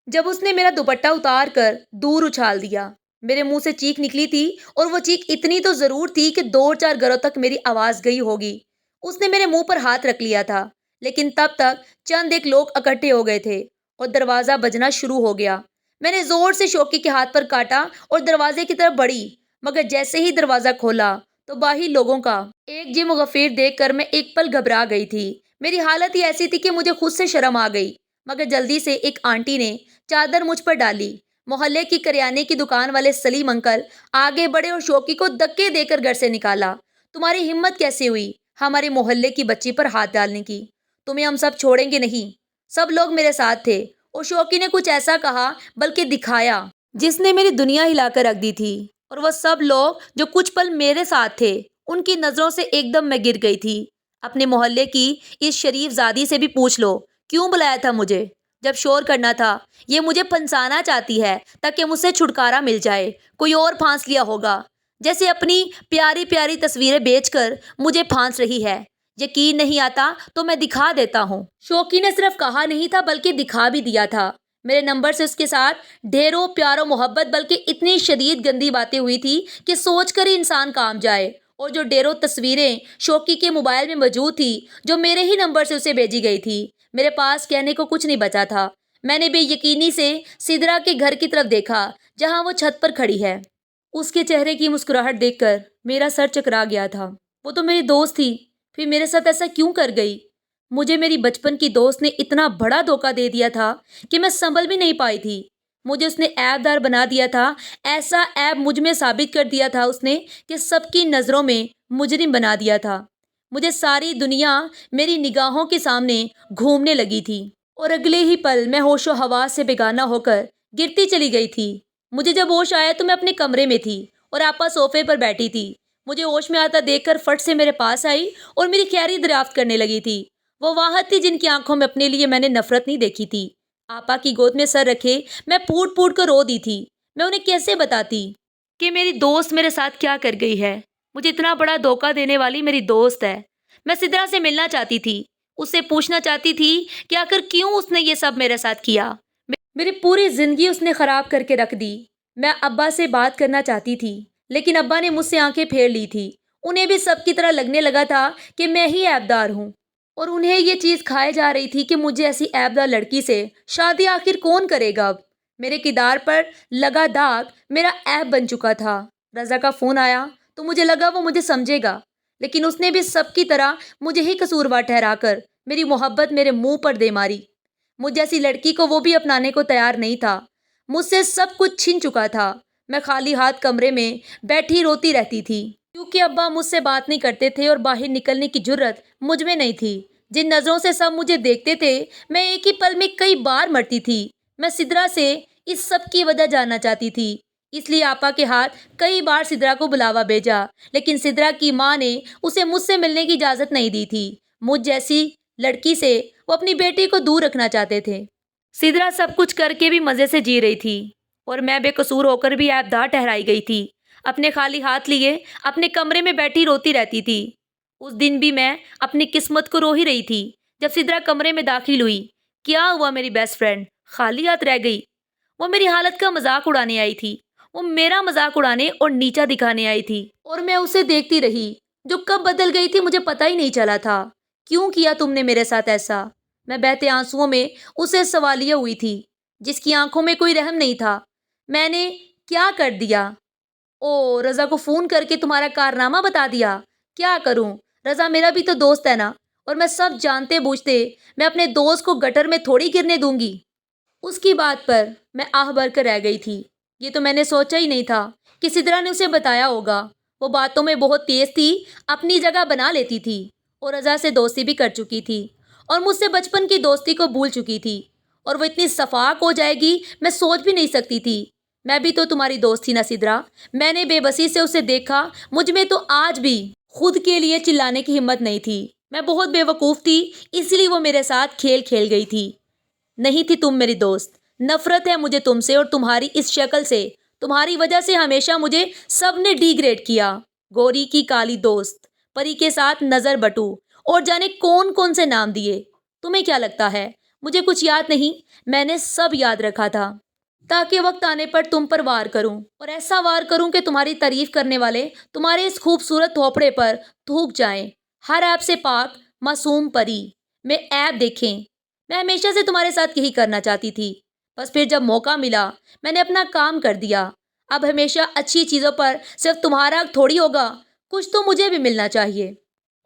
جب اس نے میرا دوپٹہ اتار کر دور اچھال دیا۔ میرے منہ سے چیخ نکلی تھی، اور وہ چیخ اتنی تو ضرور تھی کہ 2-4 گھروں تک میری آواز گئی ہوگی۔ اس نے میرے منہ پر ہاتھ رکھ لیا تھا، لیکن تب تک چند ایک لوگ اکٹھے ہو گئے تھے، اور دروازہ بجنا شروع ہو گیا۔ میں نے زور سے شوقی کے ہاتھ پر کاٹا اور دروازے کی طرف بڑھی، مگر جیسے ہی دروازہ کھولا تو باہر لوگوں کا ایک جم غفیر دیکھ کر میں ایک پل گھبرا گئی تھی۔ میری حالت ہی ایسی تھی کہ مجھے خود سے شرم آ گئی، مگر جلدی سے ایک آنٹی نے چادر مجھ پر ڈالی۔ محلے کی کریانے کی دکان والے سلیم انکل آگے بڑھے اور شوقی کو دھکے دے کر گھر سے نکالا۔ تمہاری ہمت کیسے ہوئی ہمارے محلے کی بچی پر ہاتھ ڈالنے کی؟ تمہیں ہم سب چھوڑیں گے نہیں۔ سب لوگ میرے ساتھ تھے، اور شوقی نے کچھ ایسا کہا بلکہ دکھایا جس نے میری دنیا ہلا کر رکھ دی تھی، اور وہ سب لوگ جو کچھ پل میرے ساتھ تھے ان کی نظروں سے ایک دم میں گر گئی تھی۔ اپنے محلے کی اس شریف زادی سے بھی پوچھ لو کیوں بلایا تھا مجھے؟ جب شور کرنا تھا۔ یہ مجھے پھنسانا چاہتی ہے تاکہ مجھ سے چھٹکارا مل جائے۔ کوئی اور پھانس لیا ہوگا، جیسے اپنی پیاری پیاری تصویریں بیچ کر مجھے پھانس رہی ہے۔ یقین نہیں آتا تو میں دکھا دیتا ہوں۔ شوقی نے صرف کہا نہیں تھا بلکہ دکھا بھی دیا تھا۔ میرے نمبر سے اس کے ساتھ ڈھیروں پیار و محبت بلکہ اتنی شدید گندی باتیں ہوئی تھی کہ سوچ کر ہی انسان کام جائے۔ اور جو ڈھیروں تصویریں شوقی کے موبائل میں موجود تھی جو میرے ہی نمبر سے اسے بھیجی گئی تھی، میرے پاس کہنے کو کچھ نہیں بچا تھا۔ میں نے بے یقینی سے سدرا کے گھر کی طرف دیکھا جہاں وہ چھت پر کھڑی ہے۔ اس کے چہرے کی مسکراہٹ دیکھ کر میرا سر چکرا گیا تھا۔ وہ تو میری دوست تھی، پھر میرے ساتھ ایسا کیوں کر گئی؟ مجھے میری بچپن کی دوست نے اتنا بڑا دھوکہ دے دیا تھا کہ میں سنبھل بھی نہیں پائی تھی۔ مجھے اس نے عیب دار بنا دیا تھا، ایسا عیب مجھ میں ثابت کر دیا تھا اس نے کہ سب کی نظروں میں مجرم بنا دیا تھا۔ مجھے ساری دنیا میری نگاہوں کے سامنے گھومنے لگی تھی اور اگلے ہی پل میں ہوش و حواس سے بیگانہ ہو کر گرتی چلی گئی تھی۔ مجھے جب ہوش آیا تو میں اپنے کمرے میں تھی اور آپا صوفے پر بیٹھی تھی۔ مجھے ہوش میں آتا دیکھ کر فٹ سے میرے پاس آئی اور میری خیریت دریافت کرنے لگی تھی۔ وہ واحد تھی جن کی آنکھوں میں اپنے لیے میں نے نفرت نہیں دیکھی تھی۔ آپا کی گود میں سر رکھے میں پھوٹ پھوٹ کر رو دی تھی۔ میں انہیں کیسے بتاتی کہ میری دوست میرے ساتھ کیا کر گئی ہے؟ مجھے اتنا بڑا دھوکہ دینے والی میری دوست ہے۔ میں سدرا سے ملنا چاہتی تھی، اس سے پوچھنا چاہتی تھی کہ آخر کیوں اس نے یہ سب میرے ساتھ کیا۔ میری پوری زندگی اس نے خراب کر کے رکھ دی۔ میں ابا سے بات کرنا چاہتی تھی لیکن ابا نے مجھ سے آنکھیں پھیر لی تھی۔ انہیں بھی سب کی طرح لگنے لگا تھا کہ میں ہی عیبدار ہوں، اور انہیں یہ چیز کھائے جا رہی تھی کہ مجھے ایسی عیبدار لڑکی سے شادی آخر کون کرے گا اب؟ میرے کردار پر لگا داغ میرا عیب بن چکا تھا۔ رضا کا فون آیا تو مجھے لگا وہ مجھے سمجھے گا، لیکن اس نے بھی سب کی طرح مجھے ہی قصوروار ٹھہرا کر میری محبت میرے منہ پر دے ماری۔ مجھ جیسی لڑکی کو وہ بھی اپنانے کو تیار نہیں تھا۔ مجھ سے سب کچھ چھن چکا تھا۔ میں خالی ہاتھ کمرے میں بیٹھی روتی رہتی تھی کیونکہ ابا مجھ سے بات نہیں کرتے تھے اور باہر نکلنے کی جرت مجھ میں نہیں تھی۔ جن نظروں سے سب مجھے دیکھتے تھے میں ایک ہی پل میں کئی بار مرتی تھی۔ میں سدرا سے اس سب کی وجہ جاننا چاہتی تھی، اس لیے آپا کے ہاتھ کئی بار سدرا کو بلاوا بھیجا، لیکن سدرا کی ماں نے اسے مجھ سے ملنے کی اجازت نہیں دی تھی۔ مجھ جیسی لڑکی سے وہ اپنی بیٹی کو دور رکھنا چاہتے تھے۔ سدرا سب کچھ کر کے بھی مزے سے جی رہی تھی اور میں بے قصور ہو کر بھی عیبدار ٹھہرائی گئی تھی۔ اپنے خالی ہاتھ لیے اپنے کمرے میں بیٹھی روتی رہتی تھی۔ اس دن بھی میں اپنی قسمت کو رو ہی رہی تھی جب سدرا کمرے میں داخل ہوئی۔ کیا ہوا میری بیسٹ فرینڈ؟ خالی ہاتھ رہ گئی؟ وہ میری حالت کا مذاق اڑانے آئی تھی۔ وہ میرا مذاق اڑانے اور نیچا دکھانے آئی تھی اور میں اسے دیکھتی رہی۔ جو کب بدل گئی تھی مجھے پتہ ہی نہیں چلا تھا۔ کیوں کیا تم نے میرے ساتھ ایسا؟ میں بہتے آنسوؤں میں اسے سوالیہ ہوئی تھی جس کی آنکھوں میں کوئی رحم نہیں تھا۔ میں نے کیا کر دیا؟ او، رضا کو فون کر کے تمہارا کارنامہ بتا دیا؟ کیا کروں؟ رضا میرا بھی تو دوست ہے نا، اور میں سب جانتے بوجھتے میں اپنے دوست کو گٹر میں تھوڑی گرنے دوں گی۔ اس کی بات پر میں آہ بھر کر رہ گئی تھی۔ یہ تو میں نے سوچا ہی نہیں تھا کہ سدرا نے اسے بتایا ہوگا۔ وہ باتوں میں بہت تیز تھی، اپنی جگہ بنا لیتی تھی اور رضا سے دوستی بھی کر چکی تھی اور مجھ سے بچپن کی دوستی کو بھول چکی تھی، اور وہ اتنی شفاق ہو جائے گی میں سوچ بھی نہیں سکتی تھی۔ میں بھی تو تمہاری دوست تھی نا سدرا۔ میں نے بے بسی سے اسے دیکھا، مجھ میں تو آج بھی خود کے لیے چلانے کی ہمت نہیں تھی۔ میں بہت بے وقوف تھی، اس لیے وہ میرے ساتھ کھیل کھیل گئی تھی۔ نہیں تھی تم میری دوست۔ نفرت ہے مجھے تم سے اور تمہاری اس شکل سے۔ تمہاری وجہ سے ہمیشہ مجھے سب نے ڈی گریڈ کیا۔ گوری کی کالی دوست، پری کے ساتھ نظر بٹو، اور جانے کون کون سے نام دیے۔ تمہیں کیا لگتا ہے مجھے کچھ یاد نہیں؟ میں نے سب یاد رکھا تھا تاکہ وقت آنے پر تم پر وار کروں، اور ایسا وار کروں کہ تمہاری تعریف کرنے والے تمہارے اس خوبصورت تھوپڑے پر تھوک جائیں۔ ہر عیب سے پاک معصوم پری میں عیب دیکھیں۔ میں ہمیشہ سے تمہارے ساتھ یہی کرنا چاہتی تھی، بس پھر جب موقع ملا میں نے اپنا کام کر دیا۔ اب ہمیشہ اچھی چیزوں پر صرف تمہارا حق تھوڑی ہوگا، کچھ تو مجھے بھی ملنا چاہیے،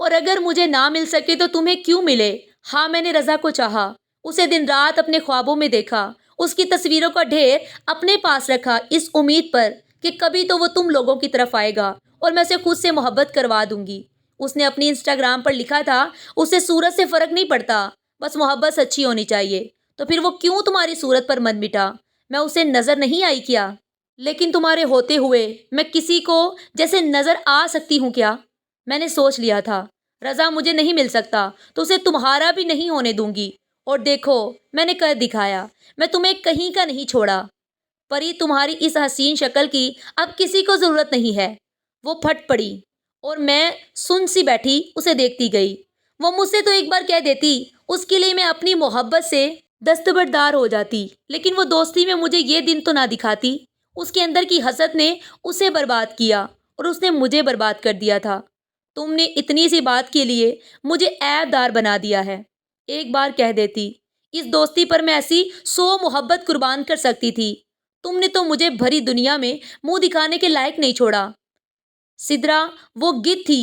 اور اگر مجھے نہ مل سکے تو تمہیں کیوں ملے۔ ہاں، میں نے رضا کو چاہا، اسے دن رات اپنے خوابوں میں دیکھا، اس کی تصویروں کا ڈھیر اپنے پاس رکھا اس امید پر کہ کبھی تو وہ تم لوگوں کی طرف آئے گا اور میں اسے خود سے محبت کروا دوں گی۔ اس نے اپنی انسٹاگرام پر لکھا تھا، اسے صورت سے فرق نہیں پڑتا، بس محبت سچی ہونی چاہیے۔ تو پھر وہ کیوں تمہاری صورت پر من مٹا؟ میں اسے نظر نہیں آئی کیا؟ لیکن تمہارے ہوتے ہوئے میں کسی کو جیسے نظر آ سکتی ہوں کیا؟ میں نے سوچ لیا تھا رضا مجھے نہیں مل سکتا تو اسے تمہارا بھی نہیں ہونے دوں گی، اور دیکھو میں نے کر دکھایا، میں تمہیں کہیں کا نہیں چھوڑا۔ پری تمہاری اس حسین شکل کی اب کسی کو ضرورت نہیں ہے۔ وہ پھٹ پڑی اور میں سن سی بیٹھی اسے دیکھتی گئی۔ وہ مجھ سے تو ایک بار کہہ دیتی، اس کے لیے میں اپنی محبت سے دستبردار ہو جاتی، لیکن وہ دوستی میں مجھے یہ دن تو نہ دکھاتی۔ اس کے اندر کی حسد نے اسے برباد کیا اور اس نے مجھے برباد کر دیا تھا۔ تم نے اتنی سی بات کے لیے مجھے عیب دار بنا دیا ہے۔ ایک بار کہہ دیتی، اس دوستی پر میں ایسی 100 محبت قربان کر سکتی تھی۔ تم نے تو مجھے بھری دنیا میں منہ دکھانے کے لائق نہیں چھوڑا۔ سدرا وہ گدھ تھی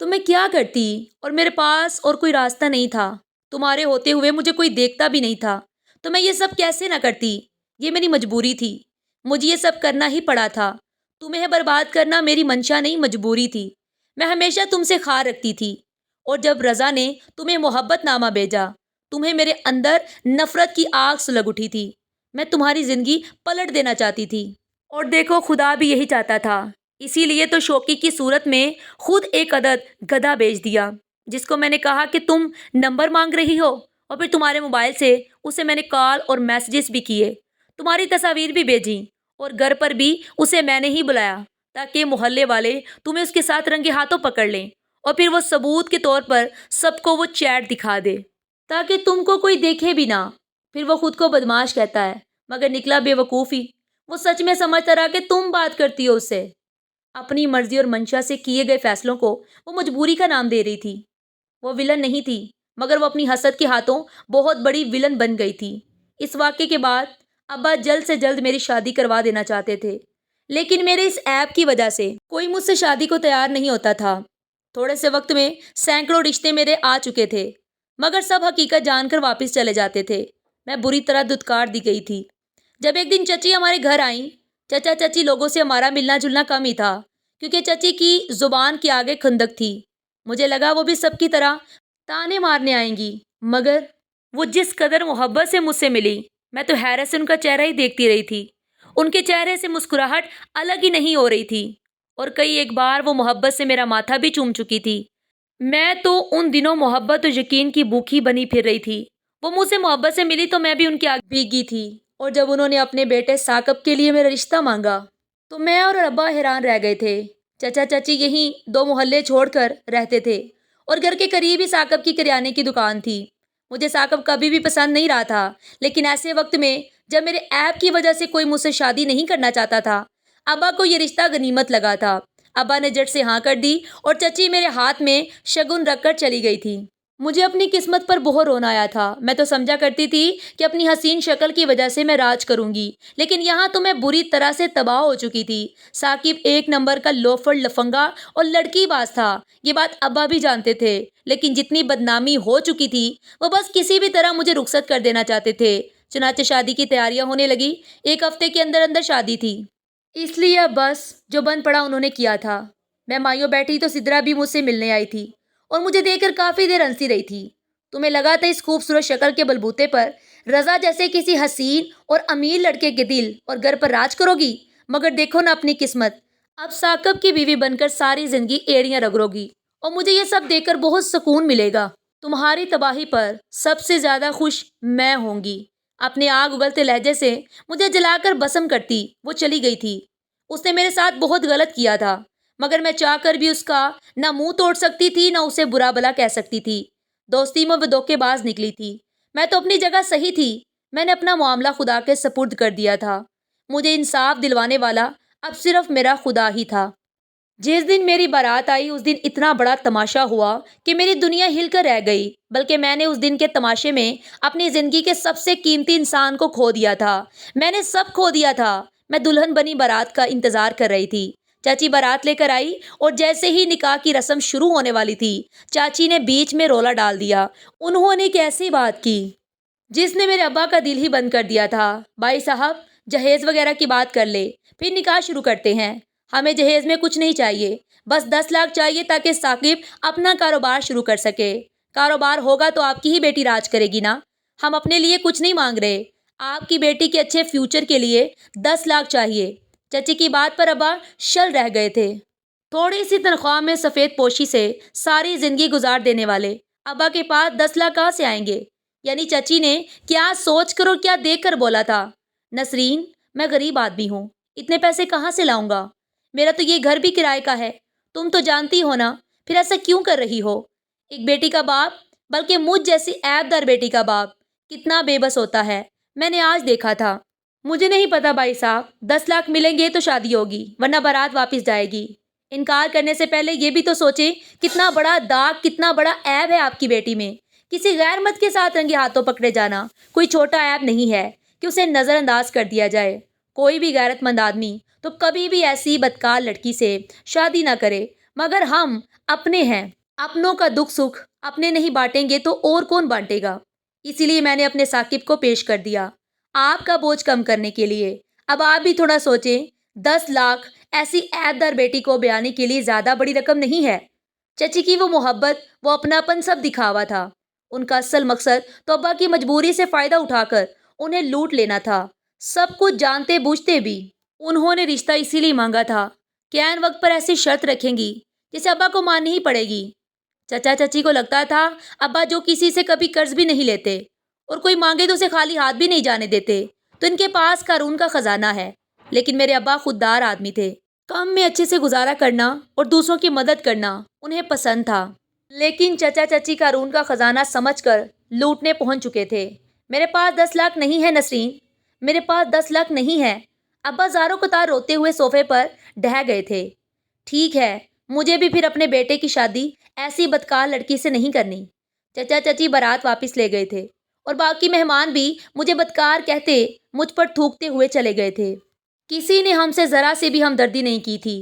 تو میں کیا کرتی؟ اور میرے پاس اور کوئی راستہ نہیں تھا۔ تمہارے ہوتے ہوئے مجھے کوئی دیکھتا بھی نہیں تھا، تو میں یہ سب کیسے نہ کرتی؟ یہ میری مجبوری تھی، مجھے یہ سب کرنا ہی پڑا تھا۔ تمہیں برباد کرنا میری منشا نہیں، مجبوری تھی۔ میں ہمیشہ تم سے خواہ رکھتی تھی، اور جب رضا نے تمہیں محبت نامہ بھیجا، تمہیں میرے اندر نفرت کی آگ سلگ اٹھی تھی۔ میں تمہاری زندگی پلٹ دینا چاہتی تھی، اور دیکھو خدا بھی یہی چاہتا تھا۔ اسی لیے تو شوقی کی صورت میں خود ایک عدد گدھا بھیج دیا، جس کو میں نے کہا کہ تم نمبر مانگ رہی ہو، اور پھر تمہارے موبائل سے اسے میں نے کال اور میسیجز بھی کیے، تمہاری تصاویر بھی بھیجیں، اور گھر پر بھی اسے میں نے ہی بلایا تاکہ محلے والے تمہیں اس کے ساتھ رنگے ہاتھوں پکڑ لیں، اور پھر وہ ثبوت کے طور پر سب کو وہ چیٹ دکھا دے تاکہ تم کو کوئی دیکھے بھی نہ۔ پھر وہ خود کو بدماش کہتا ہے، مگر نکلا بے وقوفی۔ وہ سچ میں سمجھتا رہا کہ تم بات کرتی ہو اس سے۔ اپنی مرضی اور منشا سے کیے گئے فیصلوں کو وہ مجبوری کا نام دے رہی تھی۔ وہ ولن نہیں تھی، مگر وہ اپنی حسد کے ہاتھوں بہت بڑی ولن بن گئی تھی۔ اس واقعے کے بعد ابا جلد سے جلد میری شادی کروا دینا چاہتے تھے، لیکن میرے اس ایپ کی وجہ سے کوئی مجھ سے شادی کو تیار نہیں ہوتا تھا۔ تھوڑے سے وقت میں سینکڑوں رشتے میرے آ چکے تھے، مگر سب حقیقت جان کر واپس چلے جاتے تھے۔ میں بری طرح دھتکار دی گئی تھی۔ جب ایک دن چچی ہمارے گھر آئیں، چچا چچی لوگوں سے ہمارا ملنا جلنا کم ہی تھا، کیونکہ چچی کی زبان کے آگے خندق تھی۔ مجھے لگا وہ بھی سب کی طرح تانے مارنے آئیں گی، مگر وہ جس قدر محبت سے مجھ سے ملی، میں تو حیرت سے ان کا چہرہ ہی دیکھتی رہی تھی۔ ان کے چہرے سے مسکراہٹ الگ ہی نہیں ہو رہی تھی، اور کئی ایک بار وہ محبت سے میرا ماتھا بھی چوم چکی تھی۔ میں تو ان دنوں محبت اور یقین کی بھوکی بنی پھر رہی تھی۔ وہ مجھ سے محبت سے ملی تو میں بھی ان کے آگے بھیگی تھی، اور جب انہوں نے اپنے بیٹے ثاقب کے لیے میرا رشتہ مانگا تو میں اور ابا حیران رہ گئے تھے۔ چچا چچی یہیں 2 محلے چھوڑ کر رہتے تھے، اور گھر کے قریب ہی ثاقب کی کریانے کی دکان تھی۔ مجھے ثاقب کبھی بھی پسند نہیں رہا تھا، لیکن ایسے وقت میں جب میرے ایپ کی وجہ سے کوئی مجھ سے شادی نہیں کرنا چاہتا تھا، ابا کو یہ رشتہ غنیمت لگا تھا۔ ابا نے جٹ سے ہاں کر دی، اور چچی میرے ہاتھ میں شگن رکھ کر چلی گئی تھی۔ مجھے اپنی قسمت پر بہت رونا آیا تھا۔ میں تو سمجھا کرتی تھی کہ اپنی حسین شکل کی وجہ سے میں راج کروں گی، لیکن یہاں تو میں بری طرح سے تباہ ہو چکی تھی۔ ثاقب ایک نمبر کا لوفر، لفنگا اور لڑکی باز تھا۔ یہ بات ابا بھی جانتے تھے، لیکن جتنی بدنامی ہو چکی تھی، وہ بس کسی بھی طرح مجھے رخصت کر دینا چاہتے تھے۔ چنانچہ شادی کی تیاریاں ہونے لگی۔ 1 ہفتے کے اندر اندر شادی تھی، اس لیے اب بس جو بن پڑا انہوں نے کیا تھا۔ میں مائیوں بیٹھی تو سدرا بھی مجھ سے ملنے آئی تھی، اور مجھے دیکھ کر کافی دیر ہنسی رہی تھی۔ تمہیں لگا تھا اس خوبصورت شکل کے بلبوتے پر رضا جیسے کسی حسین اور امیر لڑکے کے دل اور گھر پر راج کرو گی، مگر دیکھو نا اپنی قسمت، اب ثاقب کی بیوی بن کر ساری زندگی ایڑیاں رگڑو گی، اور مجھے یہ سب دیکھ کر بہت سکون ملے گا۔ تمہاری تباہی پر سب سے زیادہ خوش میں ہوں گی۔ اپنے آگ اگلتے لہجے سے مجھے جلا کر بسم کرتی وہ چلی گئی تھی۔ اس نے میرے ساتھ بہت غلط کیا تھا، مگر میں چاہ کر بھی اس کا نہ منہ توڑ سکتی تھی، نہ اسے برا بھلا کہہ سکتی تھی۔ دوستی میں وہ دھوکے باز نکلی تھی۔ میں تو اپنی جگہ صحیح تھی۔ میں نے اپنا معاملہ خدا کے سپرد کر دیا تھا۔ مجھے انصاف دلوانے والا اب صرف میرا خدا ہی تھا۔ جس دن میری بارات آئی، اس دن اتنا بڑا تماشا ہوا کہ میری دنیا ہل کر رہ گئی، بلکہ میں نے اس دن کے تماشے میں اپنی زندگی کے سب سے قیمتی انسان کو کھو دیا تھا۔ میں نے سب کھو دیا تھا۔ میں دلہن بنی بارات کا انتظار کر رہی تھی۔ چاچی بارات لے کر آئی، اور جیسے ہی نکاح کی رسم شروع ہونے والی تھی، چاچی نے بیچ میں رولا ڈال دیا۔ انہوں نے ایک ایسی بات کی جس نے میرے ابا کا دل ہی بند کر دیا تھا۔ بھائی صاحب، جہیز وغیرہ کی بات کر لے، پھر نکاح شروع کرتے ہیں۔ ہمیں جہیز میں کچھ نہیں چاہیے، بس 10 لاکھ چاہیے تاکہ ثاقب اپنا کاروبار شروع کر سکے۔ کاروبار ہوگا تو آپ کی ہی بیٹی راج کرے گی نا۔ ہم اپنے لیے کچھ نہیں مانگ رہے، آپ کی بیٹی کے اچھے فیوچر کے لیے 10 لاکھ چاہیے۔ چچی کی بات پر ابا شل رہ گئے تھے۔ تھوڑی سی تنخواہ میں سفید پوشی سے ساری زندگی گزار دینے والے ابا کے پاس 10 لاکھ کہاں سے آئیں گے؟ یعنی چچی نے کیا سوچ کر اور کیا دیکھ کر بولا تھا؟ نسرین، میں غریب آدمی ہوں، اتنے پیسے کہاں سے لاؤں گا؟ میرا تو یہ گھر بھی کرائے کا ہے، تم تو جانتی ہو نا، پھر ایسا کیوں کر رہی ہو؟ ایک بیٹی کا باپ، بلکہ مجھ جیسی عیب دار بیٹی کا باپ کتنا بے بس ہوتا ہے، میں نے آج دیکھا تھا۔ مجھے نہیں پتا بھائی صاحب، 10 لاکھ ملیں گے تو شادی ہوگی، ورنہ بارات واپس جائے گی۔ انکار کرنے سے پہلے یہ بھی تو سوچیں، کتنا بڑا داغ، کتنا بڑا عیب ہے آپ کی بیٹی میں۔ کسی غیر مرد کے ساتھ رنگے ہاتھوں پکڑے جانا کوئی چھوٹا عیب نہیں ہے کہ اسے نظر انداز کر دیا جائے۔ کوئی بھی غیرت مند آدمی تو کبھی بھی ایسی بدکار لڑکی سے شادی نہ کرے، مگر ہم اپنے ہیں، اپنوں کا دکھ سکھ اپنے نہیں بانٹیں گے تو اور کون بانٹے گا؟ اسی لیے میں نے اپنے ثاقب کو پیش کر دیا، آپ کا بوجھ کم کرنے کے لیے۔ اب آپ بھی تھوڑا سوچیں، 10 لاکھ ایسی عیب دار بیٹی کو بیانے کے لیے زیادہ بڑی رقم نہیں ہے۔ چچی کی وہ محبت، وہ اپناپن سب دکھاوا تھا۔ ان کا اصل مقصد تو ابا کی مجبوری سے فائدہ اٹھا کر انہیں لوٹ لینا تھا، سب کچھ جانتے بوجھتے بھی۔ انہوں نے رشتہ اسی لیے مانگا تھا کہ عین وقت پر ایسی شرط رکھیں گی جسے ابا کو ماننی ہی پڑے گی۔ چچا چچی کو لگتا تھا ابا جو کسی سے کبھی قرض بھی نہیں لیتے اور کوئی مانگے تو اسے خالی ہاتھ بھی نہیں جانے دیتے، تو ان کے پاس قارون کا خزانہ ہے۔ لیکن میرے ابا خوددار آدمی تھے، کم میں اچھے سے گزارا کرنا اور دوسروں کی مدد کرنا انہیں پسند تھا۔ لیکن چچا چچی قارون کا خزانہ سمجھ کر لوٹنے پہنچ چکے تھے۔ میرے پاس 10 لاکھ نہیں ہے نسرین، میرے پاس 10 لاکھ نہیں ہے۔ ابا زاروں قطار روتے ہوئے صوفے پر ڈھہ گئے تھے۔ ٹھیک ہے، مجھے بھی پھر اپنے بیٹے کی شادی ایسی بدکار لڑکی سے نہیں کرنی۔ چچا چچی بارات واپس لے گئے تھے اور باقی مہمان بھی مجھے بدکار کہتے مجھ پر تھوکتے ہوئے چلے گئے تھے۔ کسی نے ہم سے ذرا سے بھی ہمدردی نہیں کی تھی۔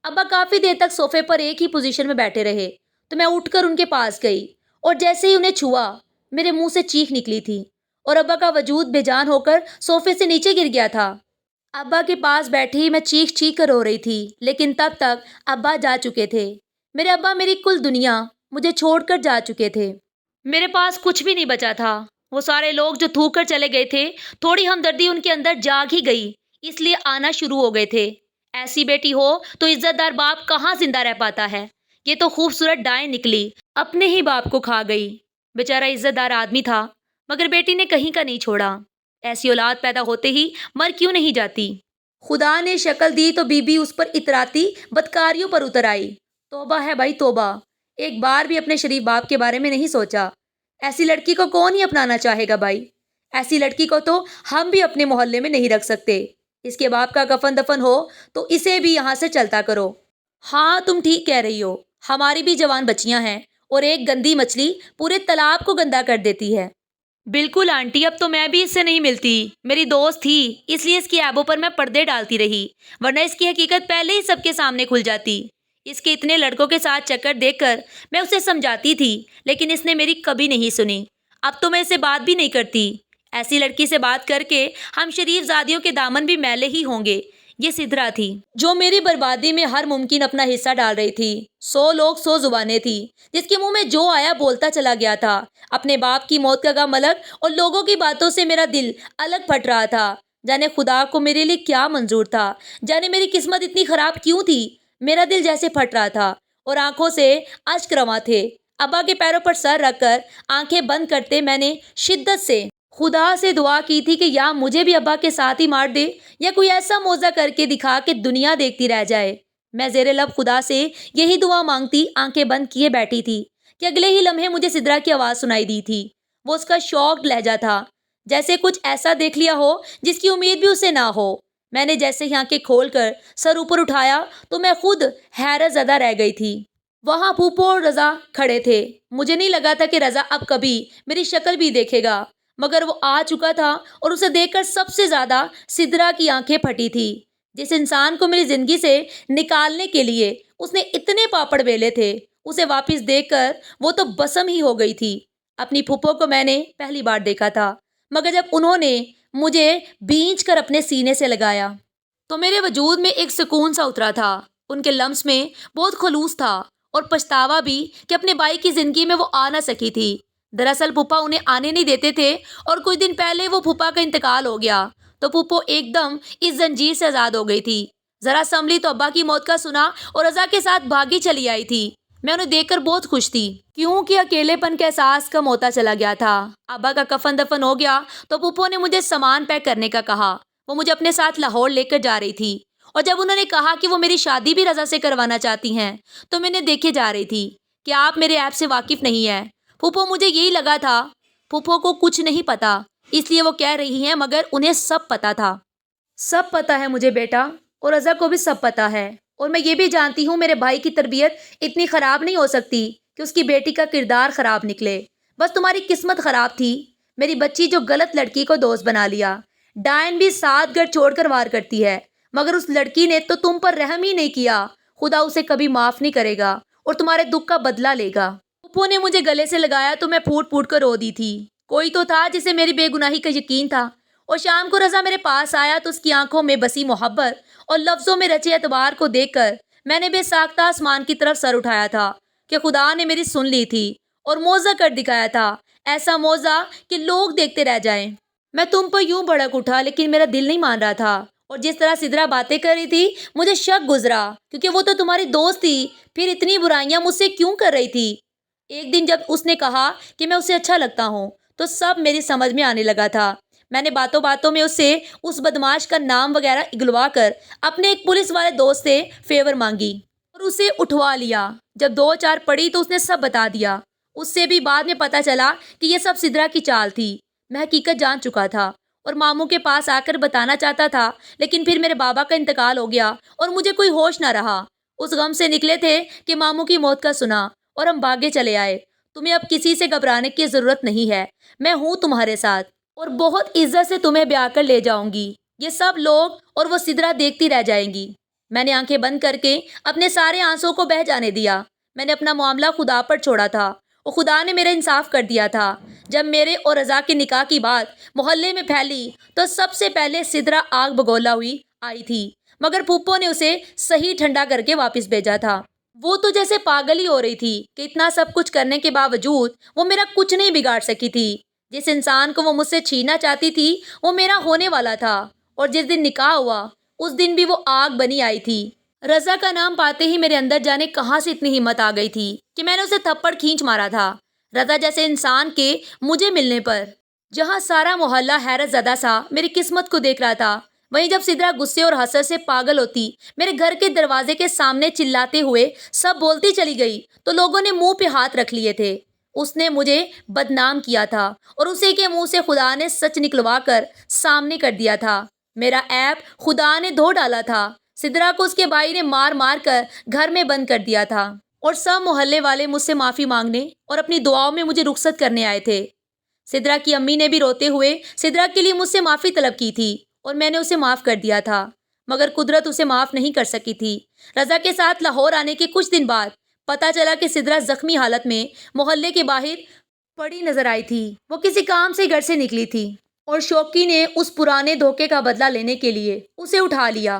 ابا کافی دیر تک صوفے پر ایک ہی پوزیشن میں بیٹھے رہے تو میں اٹھ کر ان کے پاس گئی اور جیسے ہی انہیں چھوا، میرے منہ سے چیخ نکلی تھی اور ابا کا وجود بے جان ہو کر صوفے سے نیچے گر گیا تھا۔ ابا کے پاس بیٹھی ہی میں چیخ چیخ کر رو رہی تھی، لیکن تب تک ابا جا چکے تھے۔ میرے ابا میری کل دنیا مجھے چھوڑ کر جا چکے تھے۔ میرے پاس کچھ بھی نہیں بچا تھا۔ وہ سارے لوگ جو تھوک کر چلے گئے تھے، تھوڑی ہمدردی ان کے اندر جاگ ہی گئی، اس لیے آنا شروع ہو گئے تھے۔ ایسی بیٹی ہو تو عزت دار باپ کہاں زندہ رہ پاتا ہے؟ یہ تو خوبصورت ڈائیں نکلی، اپنے ہی باپ کو کھا گئی۔ بیچارہ عزت دار آدمی تھا، مگر بیٹی نے کہیں کا نہیں چھوڑا۔ ایسی اولاد پیدا ہوتے ہی مر کیوں نہیں جاتی؟ خدا نے شکل دی تو بی بی اس پر اتراتی بدکاریوں پر اتر آئی۔ توبہ ہے بھائی توبہ، ایک بار بھی اپنے شریف باپ کے بارے میں نہیں سوچا۔ ایسی لڑکی کو کون ہی اپنانا چاہے گا بھائی؟ ایسی لڑکی کو تو ہم بھی اپنے محلے میں نہیں رکھ سکتے۔ اس کے باپ کا کفن دفن ہو تو اسے بھی یہاں سے چلتا کرو۔ ہاں تم ٹھیک کہہ رہی ہو، ہماری بھی جوان بچیاں ہیں اور ایک گندی مچھلی پورے تالاب کو گندا کر دیتی ہے۔ بالکل آنٹی، اب تو میں بھی اس سے نہیں ملتی، میری دوست تھی اس لیے اس کی عیبوں پر میں پردے ڈالتی رہی، ورنہ اس کی حقیقت پہلے ہی سب کے سامنے کھل جاتی۔ اس کے اتنے لڑکوں کے ساتھ چکر دیکھ کر میں اسے سمجھاتی تھی، لیکن اس نے میری کبھی نہیں سنی۔ اب تو میں اسے بات بھی نہیں کرتی۔ ایسی لڑکی سے بات کر کے ہم شریف زادیوں کے دامن بھی میلے ہی ہوں گے۔ یہ سدھرا تھی جو میری بربادی میں ہر ممکن اپنا حصہ ڈال رہی تھی۔ 100 لوگ 100 زبانیں تھی، جس کے منہ میں جو آیا بولتا چلا گیا تھا۔ اپنے باپ کی موت کا غم الگ اور لوگوں کی باتوں سے میرا دل الگ پھٹ رہا تھا۔ جانے خدا کو میرے لیے کیا منظور تھا، جانے میری قسمت اتنی خراب کیوں تھی۔ میرا دل جیسے پھٹ رہا تھا اور آنکھوں سے اشک رواں تھے۔ ابا کے پیروں پر سر رکھ کر آنکھیں بند کرتے میں نے شدت سے خدا سے دعا کی تھی کہ یا مجھے بھی ابا کے ساتھ ہی مار دے یا کوئی ایسا معجزہ کر کے دکھا کہ دنیا دیکھتی رہ جائے۔ میں زیر لب خدا سے یہی دعا مانگتی آنکھیں بند کیے بیٹھی تھی کہ اگلے ہی لمحے مجھے سدرا کی آواز سنائی دی تھی۔ وہ اس کا شوق لہجہ تھا، جیسے کچھ ایسا دیکھ لیا ہو جس کی امید بھی اسے نہ ہو۔ میں نے جیسے ہی آنکھیں کھول کر سر اوپر اٹھایا تو میں خود حیرت زدہ رہ گئی تھی۔ وہاں پھوپھو اور رضا کھڑے تھے۔ مجھے نہیں لگا تھا کہ رضا اب کبھی میری شکل بھی دیکھے گا، مگر وہ آ چکا تھا اور اسے دیکھ کر سب سے زیادہ سدرا کی آنکھیں پھٹی تھی۔ جس انسان کو میری زندگی سے نکالنے کے لیے اس نے اتنے پاپڑ بیلے تھے، اسے واپس دیکھ کر وہ تو بسم ہی ہو گئی تھی۔ اپنی پھوپھو کو میں نے پہلی بار دیکھا تھا، مگر جب انہوں نے مجھے بھینچ کر اپنے سینے سے لگایا تو میرے وجود میں ایک سکون سا اترا تھا۔ ان کے لمس میں بہت خلوص تھا اور پچھتاوا بھی کہ اپنے بھائی کی زندگی میں وہ آ نہ سکی تھی۔ دراصل پھوپھا انہیں آنے نہیں دیتے تھے اور کچھ دن پہلے وہ پھوپھا کا انتقال ہو گیا تو پھوپھو ایک دم اس زنجیر سے آزاد ہو گئی تھی۔ ذرا سنبھلی تو ابا کی موت کا سنا اور رضا کے ساتھ بھاگی چلی آئی تھی۔ میں انہیں دیکھ کر بہت خوش تھی کیونکہ اکیلے پن کا احساس کم ہوتا چلا گیا تھا۔ ابا کا کفن دفن ہو گیا تو پھپھو نے مجھے سامان پیک کرنے کا کہا۔ وہ مجھے اپنے ساتھ لاہور لے کر جا رہی تھی اور جب انہوں نے کہا کہ وہ میری شادی بھی رضا سے کروانا چاہتی ہیں تو میں نے دیکھے جا رہی تھی کہ آپ میرے ایپ سے واقف نہیں ہیں۔ پھپھو مجھے یہی لگا تھا پھپھو کو کچھ نہیں پتا اس لیے وہ کہہ رہی ہیں مگر انہیں سب پتا تھا۔ سب پتا ہے مجھے بیٹا، اور رضا کو بھی سب پتا ہے، اور میں یہ بھی جانتی ہوں میرے بھائی کی تربیت اتنی خراب نہیں ہو سکتی کہ اس کی بیٹی کا کردار خراب نکلے۔ بس تمہاری قسمت خراب تھی، میری بچی جو غلط لڑکی کو دوست بنا لیا۔ ڈائن بھی 7 گھر چھوڑ کر وار کرتی ہے مگر اس لڑکی نے تو تم پر رحم ہی نہیں کیا۔ خدا اسے کبھی معاف نہیں کرے گا اور تمہارے دکھ کا بدلہ لے گا۔ پھپھو نے مجھے گلے سے لگایا تو میں پھوٹ پھوٹ کر رو دی تھی۔ کوئی تو تھا جسے میری بے گناہی کا یقین تھا، اور شام کو رضا میرے پاس آیا تو اس کی آنکھوں میں بسی محبت اور لفظوں میں رچے اعتبار کو دیکھ کر میں نے بے ساختہ آسمان کی طرف سر اٹھایا تھا کہ خدا نے میری سن لی تھی اور معجزہ کر دکھایا تھا، ایسا معجزہ کہ لوگ دیکھتے رہ جائیں۔ میں تم پر یوں بھڑک اٹھا لیکن میرا دل نہیں مان رہا تھا، اور جس طرح سدرا باتیں کر رہی تھی مجھے شک گزرا کیونکہ وہ تو تمہاری دوست تھی، پھر اتنی برائیاں مجھ سے کیوں کر رہی تھی؟ ایک دن جب اس نے کہا کہ میں اسے اچھا لگتا ہوں تو سب میری سمجھ میں آنے لگا تھا۔ میں نے باتوں باتوں میں اسے اس بدماش کا نام وغیرہ اگلوا کر اپنے ایک پولیس والے دوست سے فیور مانگی اور اسے اٹھوا لیا۔ جب 2-4 پڑھی تو اس نے سب بتا دیا۔ اس سے بھی بعد میں پتا چلا کہ یہ سب سدرا کی چال تھی۔ میں حقیقت جان چکا تھا اور ماموں کے پاس آ کر بتانا چاہتا تھا، لیکن پھر میرے بابا کا انتقال ہو گیا اور مجھے کوئی ہوش نہ رہا۔ اس غم سے نکلے تھے کہ ماموں کی موت کا سنا اور ہم بھاگے چلے آئے۔ تمہیں اب کسی سے گھبرانے کی ضرورت نہیں ہے، میں ہوں تمہارے ساتھ اور بہت عزت سے تمہیں بیاہ کر لے جاؤں گی۔ یہ سب لوگ اور وہ سدرا دیکھتی رہ جائیں گی۔ میں نے آنکھیں بند کر کے اپنے سارے آنسوں کو بہہ جانے دیا۔ میں نے اپنا معاملہ خدا پر چھوڑا تھا اور خدا نے میرا انصاف کر دیا تھا۔ جب میرے اور رضا کے نکاح کی بات محلے میں پھیلی تو سب سے پہلے سدرا آگ بگولا ہوئی آئی تھی، مگر پھپھو نے اسے صحیح ٹھنڈا کر کے واپس بھیجا تھا۔ وہ تو جیسے پاگل ہی ہو رہی تھی کہ اتنا سب کچھ کرنے کے باوجود وہ میرا کچھ نہیں بگاڑ سکی تھی۔ جس انسان کو وہ مجھ سے چھیننا چاہتی تھی وہ میرا ہونے والا تھا، اور جس دن نکاح ہوا اس دن بھی وہ آگ بنی آئی تھی۔ رضا کا نام پاتے ہی میرے اندر جانے کہاں سے اتنی ہمت آ گئی تھی کہ میں نے اسے تھپڑ کھینچ مارا تھا۔ رضا جیسے انسان کے مجھے ملنے پر جہاں سارا محلہ حیرت زدہ سا میری قسمت کو دیکھ رہا تھا، وہیں جب سدرا غصے اور حسد سے پاگل ہوتی میرے گھر کے دروازے کے سامنے چلاتے ہوئے سب بولتی چلی گئی تو لوگوں نے منہ پہ ہاتھ رکھ لیے تھے۔ اس نے مجھے بدنام کیا تھا اور اسے کے منہ سے خدا نے سچ نکلوا کر سامنے کر دیا تھا۔ میرا ایپ خدا نے دھو ڈالا تھا۔ سدرا کو اس کے بھائی نے مار مار کر گھر میں بند کر دیا تھا، اور سب محلے والے مجھ سے معافی مانگنے اور اپنی دعاؤں میں مجھے رخصت کرنے آئے تھے۔ سدرا کی امی نے بھی روتے ہوئے سدرا کے لیے مجھ سے معافی طلب کی تھی اور میں نے اسے معاف کر دیا تھا، مگر قدرت اسے معاف نہیں کر سکی تھی۔ رضا کے ساتھ لاہور آنے کے کچھ دن بعد پتا چلا کہ سدرا زخمی حالت میں محلے کے باہر پڑی نظر آئی تھی۔ وہ کسی کام سے گھر سے نکلی تھی اور شوقی نے اس پرانے دھوکے کا بدلہ لینے کے لیے اسے اٹھا لیا۔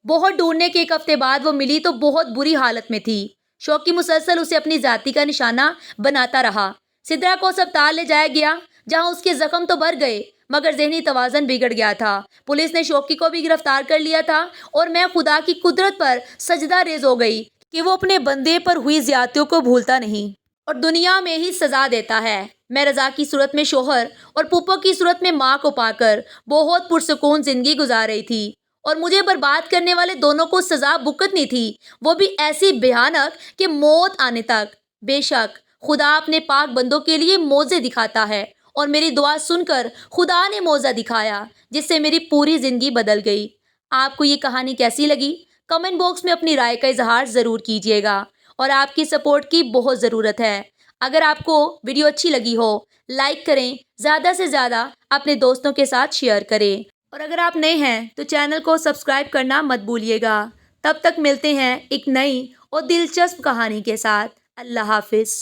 بہت ڈھونڈنے کے 1 ہفتے بعد وہ ملی تو بہت بری حالت میں تھی۔ شوقی مسلسل اسے اپنی ذاتی کا نشانہ بناتا رہا۔ سدرا کو اسپتال لے جایا گیا جہاں اس کے زخم تو بھر گئے مگر ذہنی توازن بگڑ گیا تھا۔ پولیس نے شوقی کو بھی گرفتار کر لیا تھا اور میں خدا کی قدرت پر سجدہ ریز ہو گئی کہ وہ اپنے بندے پر ہوئی زیادتیوں کو بھولتا نہیں اور دنیا میں ہی سزا دیتا ہے۔ میں رضا کی صورت میں شوہر اور پھپھو کی صورت میں ماں کو پا کر بہت پرسکون زندگی گزار رہی تھی، اور مجھے برباد کرنے والے دونوں کو سزا بھگتنی تھی، وہ بھی ایسی بھیانک کہ موت آنے تک۔ بے شک خدا اپنے پاک بندوں کے لیے معجزے دکھاتا ہے، اور میری دعا سن کر خدا نے معجزہ دکھایا جس سے میری پوری زندگی بدل گئی۔ آپ کو یہ کہانی کیسی لگی؟ کمنٹ باکس میں اپنی رائے کا اظہار ضرور کیجیے گا، اور آپ کی سپورٹ کی بہت ضرورت ہے۔ اگر آپ کو ویڈیو اچھی لگی ہو لائک کریں، زیادہ سے زیادہ اپنے دوستوں کے ساتھ شیئر کریں، اور اگر آپ نئے ہیں تو چینل کو سبسکرائب کرنا مت بھولیے گا۔ تب تک ملتے ہیں ایک نئی اور دلچسپ کہانی کے ساتھ۔ اللہ حافظ۔